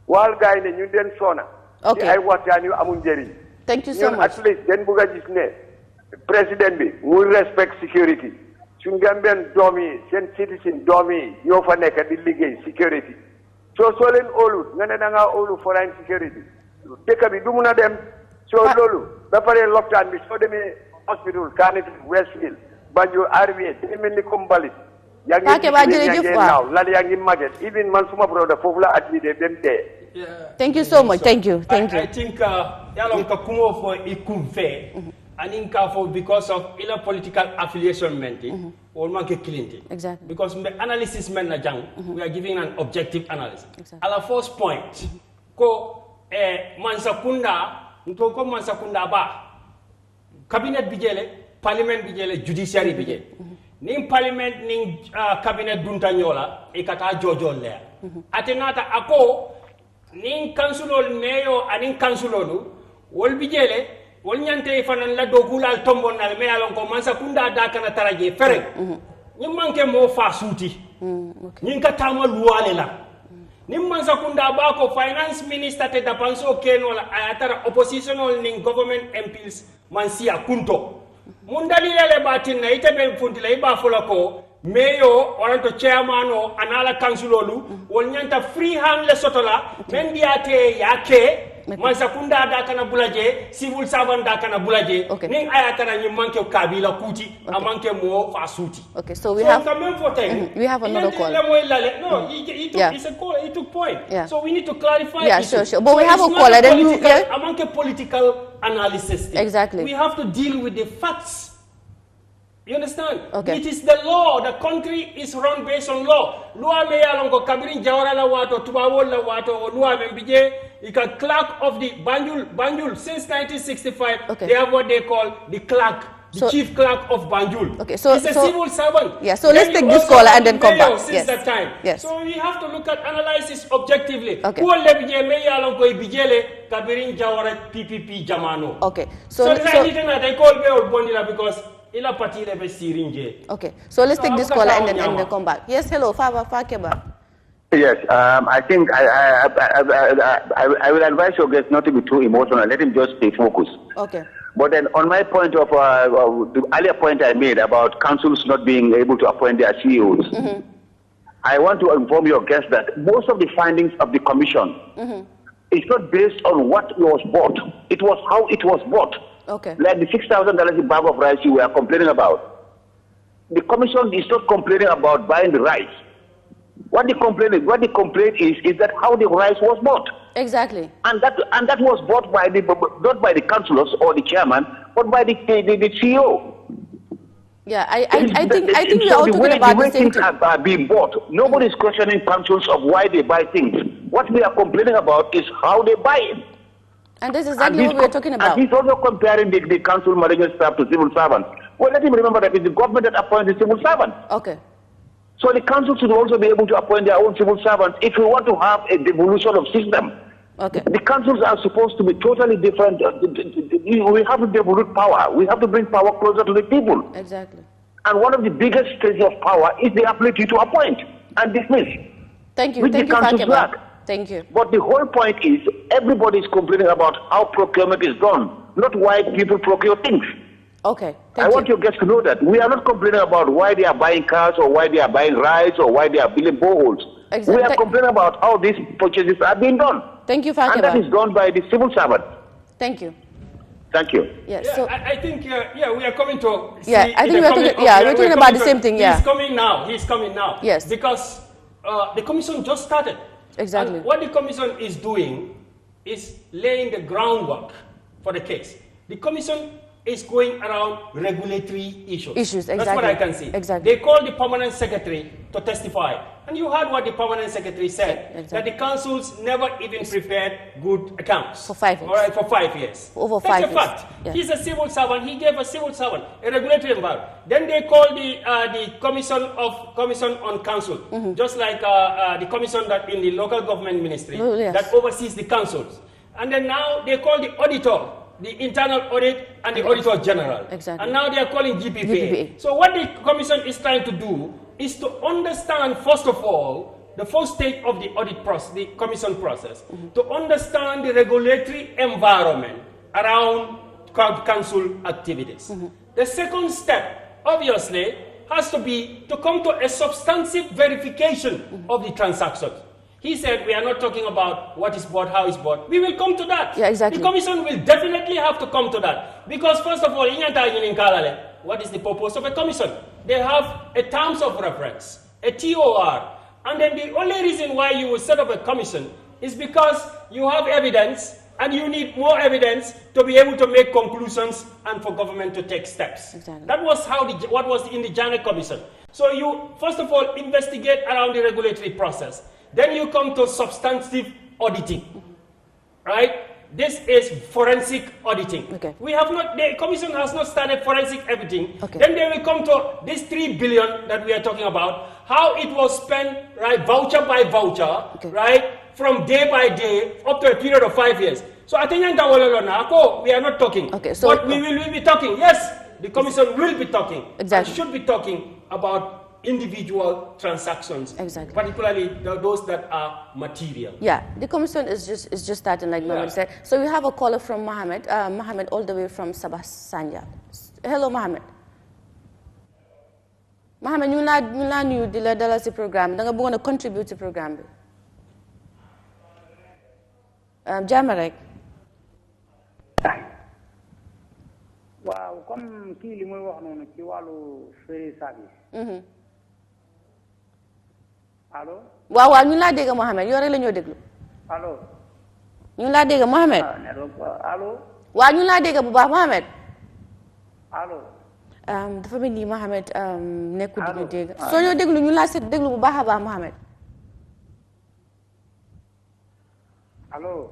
waal gars yi ne ñu den soona. ok ci ay waxtaan yu amul njëriñ. thank you so much ñun at least den bugg a gis ne président bi muy respect security suñ Gambien doom yi seen citizen doom yi ñoo fa nekk di liggéey security soo leen óolu nga ne da ngaa óolu foreign security dëkk bi du mun a dem. loolu ba pare lopitaan bi soo demee hospital Kanifing Westfield Banjul RVA day mel ni comme mbalit. yaa ngi naaw lal yaa ngi màgget even man suma brother foofu la admitté dem dee. thank you so much thank you I think yalon ka kumo fo ikumfe anin ka fo because of ila political affiliation menti or man ke clinty exactly because the analysis men na jang we are giving an objective analysis ala first point ko mansakunda nto ko mansakunda ba cabinet bijele parliament bijele judiciary bijele nin parliament nin cabinet dunta nyola e kata jojol le atenata ako nin councilol meyo anin councilolu wol bijele wol nyante fanan la dogulal tombonal me alon ko mansakunda da kana taraje fere ni manke mo fa suti nin katama luwale la ni mansakunda ba ko finance minister te da panso kenola ayatara oppositional nin government MPs mansia kunto mun dalilele batin na itebe funtila iba fola ko meyo waranto chairman o anala councilolu wol nyanta free hand le sotola men diate yake Mansakunda da kana bulaje, civil servant da kana bulaje. Ning aya kana ni manke kabila kuti, amanke mo fasuti. Okay, so we have another call. No, he took point. Yeah. So we need to clarify. Yeah, sure. But we have a caller. Amanke political analysis. Exactly. We have to deal with the facts. You understand? Okay. It is the law. The country is run based on law. Lua me alongo kabirin jawara la wato, tubawo la wato, or lua membije. You can clerk of the Banjul since 1965. They have what they call the clerk, the chief clerk of Banjul. Okay, so he's a civil servant. Yeah. So let's take this caller and then come back. Since that time. Yes. So we have to look at analysis objectively. Okay. Who lebije me alongo ibijele kabirin jawara PPP jamano. Okay. So they call me old bondila because. Okay, so let's take this caller and then come back. Yes, hello, Fakeba. Yes, I think I will advise your guest not to be too emotional. Let him just stay focused. Okay. But then on my point of the earlier point I made about councils not being able to appoint their CEOs, I want to inform your guest that most of the findings of the commission is not based on what was bought. It was how it was bought. Okay. Like the $6,000 bag of rice you were complaining about. The commission is not complaining about buying the rice. What the complaint is that how the rice was bought. Exactly. And that was bought by not by the councillors or the chairman, but by the CEO. Yeah, I think we are all talking about the same thing. Things are being bought. Nobody is questioning councils of why they buy things. What we are complaining about is how they buy it. And this is exactly what we're talking about. And he's also comparing the council management staff to civil servants. Well, let him remember that it's the government that appoints the civil servants. Okay. So the council should also be able to appoint their own civil servants if we want to have a devolution of system. Okay. The councils are supposed to be totally different. We have to devolve power. We have to bring power closer to the people. Exactly. And one of the biggest stages of power is the ability to appoint and dismiss. Thank you. Thank you, Fatima. Thank you. But the whole point is everybody is complaining about how procurement is done, not why people procure things. Okay. I want your guests to know that we are not complaining about why they are buying cars or why they are buying rice or why they are building boreholes. Exactly. We are complaining about how these purchases are being done. Thank you, Fatima. And that is done by the civil servant. Thank you. Thank you. Yes. Yeah, so I think we are coming to. I think we're talking about the same thing. Yeah. He's coming now. He's coming now. Yes. Because the commission just started. Exactly. And what the commission is doing is laying the groundwork for the case. The commission is going around regulatory issues. Exactly. That's what I can see. Exactly. They called the permanent secretary to testify. And you heard what the permanent secretary said, that the councils never even prepared good accounts. For 5 years. All right, for 5 years. Over That's 5 years. a fact. Yeah. He's a civil servant. He gave a civil servant a regulatory environment. Then they called the commission on council, just like the commission that in the local government ministry that oversees the councils. And then now they call the auditor, the internal audit and the auditor general. Exactly. And now they are calling GPPA. So what the commission is trying to do is to understand, first of all, the first stage of the audit process, the commission process, to understand the regulatory environment around council activities. The second step, obviously, has to be to come to a substantive verification of the transactions. He said we are not talking about what is bought, how is bought. We will come to that. Yeah, exactly. The commission will definitely have to come to that. Because first of all, what is the purpose of a commission? They have a terms of reference, a TOR. And then the only reason why you will set up a commission is because you have evidence and you need more evidence to be able to make conclusions and for government to take steps. Exactly. That was what was in the Jammeh Commission. So you, first of all, investigate around the regulatory process. Then you come to substantive auditing, right? This is forensic auditing. Okay. We have not, the commission has not started forensic auditing. Okay. Then they will come to this $3 billion that we are talking about, how it was spent, right, voucher by voucher, right, from day by day up to a period of 5 years. So I think we are not talking. Okay, so but we will be talking. Yes, the commission will be talking. Exactly. And should be talking about individual transactions, particularly those that are material. Yeah, the commission is just starting, like Mohamed said. So we have a caller from Mohamed. Mohamed, all the way from Sabah Sanja. Hello, Mohamed. Mohamed, you not new the program. Danga want to contribute to program. Jammeh rek. comme kii li muy wax noonu ci wàllu free service. allo. waaw waaw ñu laa dégg Mohamed yow rek la ñoo déglu. allo. ñu laa dégg Mohamed. allo. waaw ñu laa dégg bu baax Mohamed. allo. dafa mel ni Mohamed nekkul di ñu dégg. soo ñoo déglu ñu laa seet déglu bu baax a baax Mohamed. allo.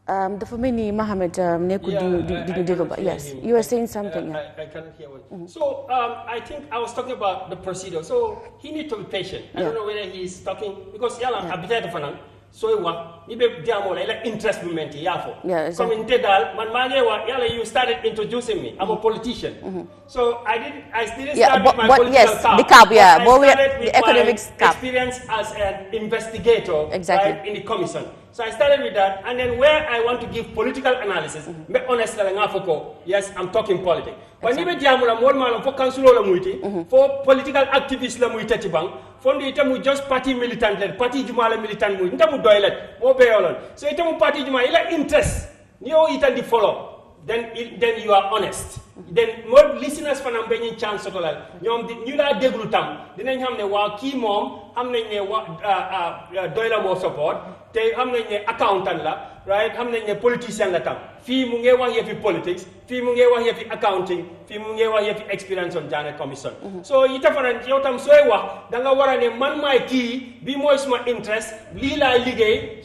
dafa mel ni Mohamed nekkul di ñu dégg ba. Yes, you were saying something. I cannot hear what. So I think I was talking about the procedure. So he needs to be patient. I don't know whether he's talking because yalla habitat fanan. So what? You be diamo like interest movement yafo. Come in Tedal, man mangewa yalla you started introducing me. I'm a politician. So I didn't start with my political cap. The cap, I started with the economics my experience as an investigator right, in the commission. So I started with that, and then where I want to give political analysis, be honest yes, I'm talking politics. When you be diamula more man for council la muiti, for political activists la muiti tibang, for the itamu just party militant, party jumala militant muiti, itamu doilet, mo beolon. So itamu party jumala ila interest, niyo itan di follow. Then you are honest. Then more listeners for them being chance to learn. You la deglu tam. Dinañ xamne wa ki mom am nañ ne wa doyla mo support te am nañ ne accountant la right am nañ ne politician la tam fi mu nge wax yefi politics fi mu nge wax yefi accounting fi mu nge wax yefi experience on Janet Commission. So ita fanan yow tam soy wax da nga wara ne man may ki bi moy suma interest li la liggéey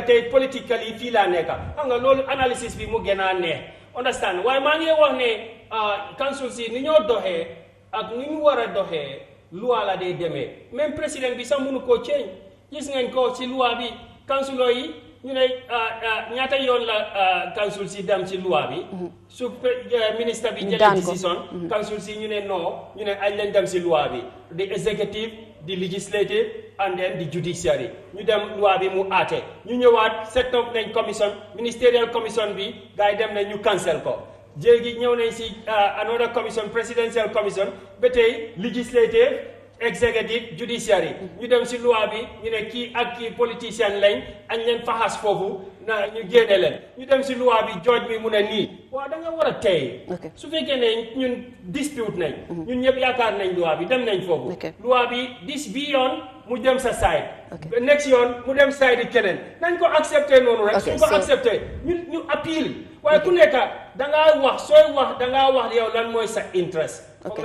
te politically fi la nekka xam nga lolu analysis bi mu gëna neex. Understand why maa ngi wax ne council si ni ñoo doxee ak ni ñu war a doxee loi la day demee même président bi sax mënu koo change gis ngeen ko ci loi bi councilor yi ñu ne ñaata yoon la council si dem ci loi bi su ministre bi jëlee décision council si ñu ne non ñu ne añ leen dem ci loi bi the executive the legislative and then the judiciary ñu dem loi bi mu aate ñu ñëwaat set up nañ commission ministerial commission bi gars yi dem nañ ñu cancel ko jéegi ñëw nañ si another commission presidential commission ba tey legislative executive judiciary ñu dem si loi bi ñu ne kii ak kii politicien lañ añ leen faxas foofu na ñu génne leen ñu dem si loi bi jooj bi mu ne nii waaw da nga war a tey su fekkee ne ñun dispute nañ ñun ñëpp yaakaar nañ loi bi dem nañ foofu loi bi bi yoon mu dem sa side next yoon mu dem side keneen nañ ko accepté noonu rek suñ ko accepté ñu appeal waaye ku nekk da ngaa wax sooy wax da ngaa wax yow lan mooy sa interest. Okay.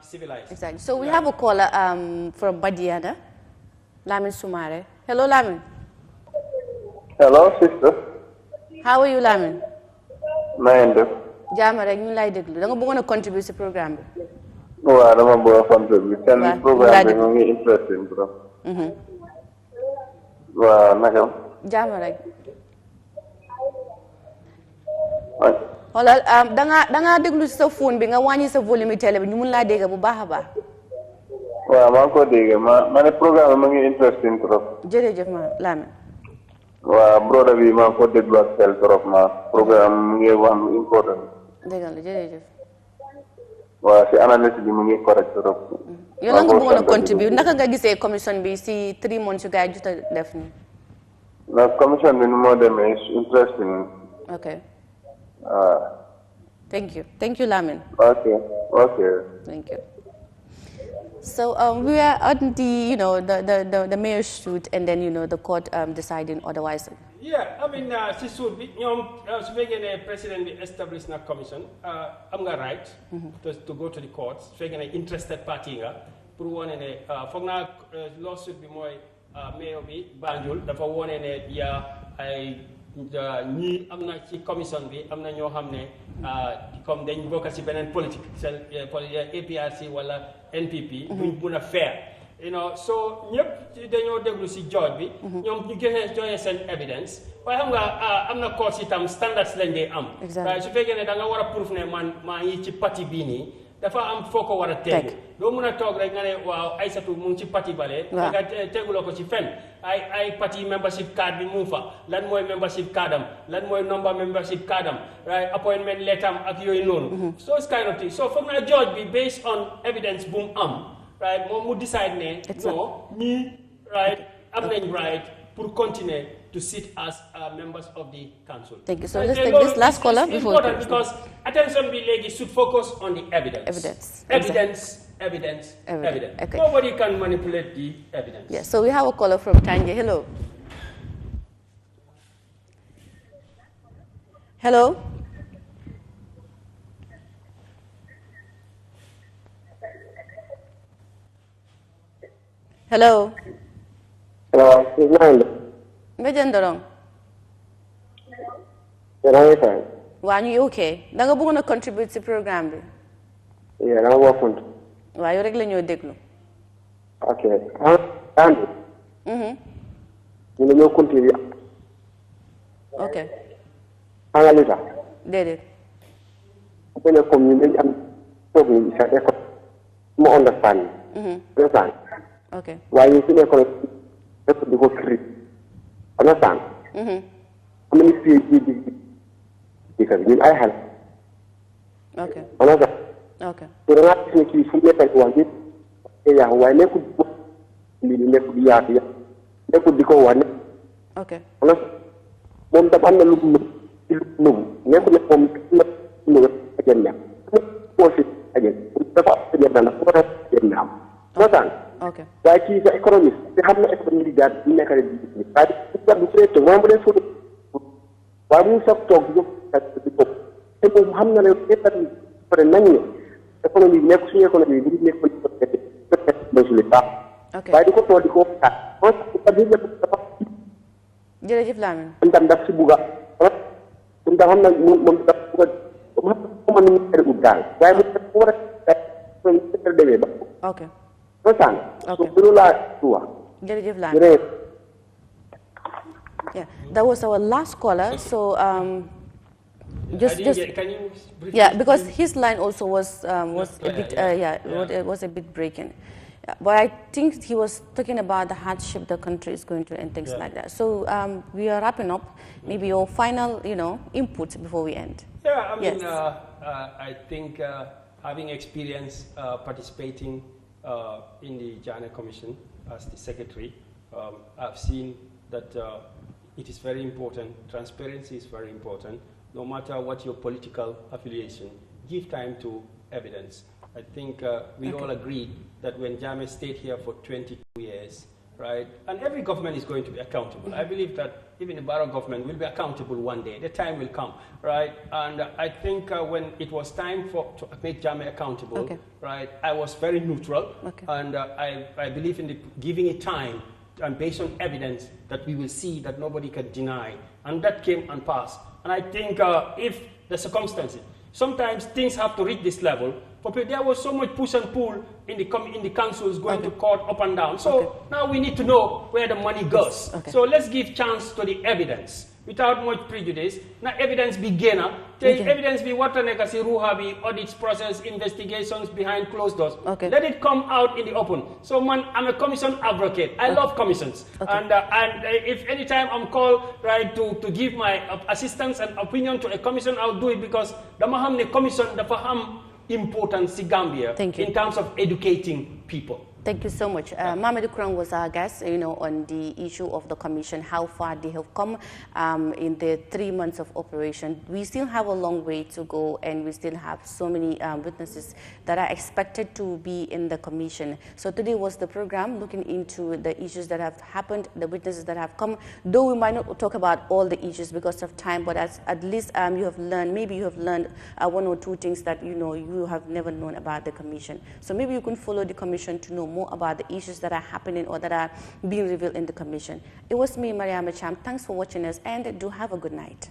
Civilized. Exactly. So we have a caller from Badiana, Lamin Sumare. Hello, Lamin. Hello, sister. How are you, Lamin? Naende. Jammeh rek ñu lay déglu da nga bëggoon a contribuer ci programme bi. Waaw dama bëgg a contribuer. Seen programme bi mu ngi interesting bro. Waaw naka. Jammeh rek. Xoolal da nga déglu ci sa phone bi nga wàññi sa volume télé bi ñu mun laa dégg bu baax a baax. waaw maa ngi ko dégg ma ne programme bi mu ngi interesting trop. jërëjëf ma Lamin. waaw broda bi maa ngi ko déglu ak xel trop ma programme mu ngi wax lu important. dégg la jërëjëf. waaw si analyse bi mu ngi correct trop. yow la nga bëggoon a contribuer naka nga gisee commission bi si 3 months yu gars yi jot a def nii. la commission bi nu moo demee is interesting. Okay. Thank you, Lamin. Okay. Thank you. So we are on the mayor's suit, and then the court deciding otherwise. Yeah, I mean, si suit bi ñoom su fekkee ne président bi establish na commission am nga right to go to the court su fekkee ne interested party nga pour wone ne foog naa lawsuit bi mooy mayor bi Banjul dafa wone ne ay ñii am na ci commission bi am na ñoo xam ne comme dañ bokk ci beneen politique seen APRC wala NPP duñ mun a fair so ñëpp dañoo déglu ci jooj bi ñoom ñu joxe seen evidence waaye xam nga am na course itam standards lañ dee am waaye su fekkee ne da nga war a proof ne man maa ngi ci parti bii nii dafa am foo ko war a teg doo mun a toog rek nga ne waaw Aysatu mu ngi ci parti bale nga teguloo ko ci fen ay parti membership card bi mu fa lan mooy membership card am lan mooy number membership card am right appointment letter am ak yooyu noonu so it's kind of thing so foog naa judge bi based on evidence bu mu am right moom mu decide ne non ñii right am nañ right pour continuer to sit as members of the council. Thank you. So let's take this last caller before. Important because attention be should focus on the evidence. Evidence. Okay. Nobody can manipulate the evidence. Yes. So we have a caller from Tanya. Hello. Hello. Hello. Hello. Good morning. Mejandorong. Fine. Waa ñu okay da nga bëggoon a contribute ci programme bi. Yeah, dama bokk. Waa yow rek la ñoo déglu. Okay. Ñu ne ñoo contribute. Okay. Xanaa li tax. Déedéet. Bu ne comme ñu dañ am problème sa école. Mo understand. Understand. Okay. Waaye ñu suñu école dafa di ko free. Understand. Am na fii di ka ñun ay xale. Okay. Understand. Okay. So da ngaa gis ne kii fu mu nekkal wax bi te yaa waaye nekkul nekkul di yaatu nekkul di ko wax ne. Okay. Moom dafa am na lu mu nëbu nekkul ne moom na ajeen ñam moo fi ajeen dafa am ajeen na ko def ajeen ñam understand. Okay. Waaye kii sa économiste te xam na économie di daal di nekk rek di waaye du fee toog waaye mu dee photo waaye mu sax toog di ko te moom xam na ne pare nañ ne économie bi nekk suñu économie bi nekk waaye di ko toog di ko jërëjëf Lamine. ndam daf si bugga ndam xam na moom daf bugga ma nu mu daal waaye mu war a demee ba ok so bunu laa tuwa jërëjëf Lamine. Yeah, that was our last caller. So just yeah, because his line also was a bit it was a bit breaking. But I think he was talking about the hardship the country is going through and things like that. So we are wrapping up. Maybe your final, input before we end. Yeah, I mean, I think having experience participating in the Jammeh Commission as the secretary, I've seen that it is very important. Transparency is very important. No matter what your political affiliation, give time to evidence. I think we all agreed that when Jammeh stayed here for 22 years, right, and every government is going to be accountable. I believe that even the Barrow government will be accountable one day. The time will come, right? And I think when it was time to make Jammeh accountable, right, I was very neutral, and I believe in giving it time and based on evidence that we will see that nobody can deny. And that came and passed. And I think if the circumstances, sometimes things have to reach this level. There was so much push and pull in the councils going to court up and down. So now we need to know where the money goes. So let's give chance to the evidence without much prejudice. Now evidence be gainer. Evidence be what ruha audits process, investigations behind closed doors. Let it come out in the open. So man, I'm a commission advocate. I love commissions. And if anytime I'm called right to give my assistance and opinion to a commission, I'll do it because the Mahamne commission the Faham importance in Gambia in terms of educating people. Thank you so much. Mamadou Krang was our guest, on the issue of the commission, how far they have come in the 3 months of operation. We still have a long way to go, and we still have so many witnesses that are expected to be in the commission. So today was the program looking into the issues that have happened, the witnesses that have come. Though we might not talk about all the issues because of time, but at least you have learned, maybe you have learned 1 or 2 things that you have never known about the commission. So maybe you can follow the commission to know more about the issues that are happening or that are being revealed in the commission. It was me, Mariama Cham. Thanks for watching us, and do have a good night.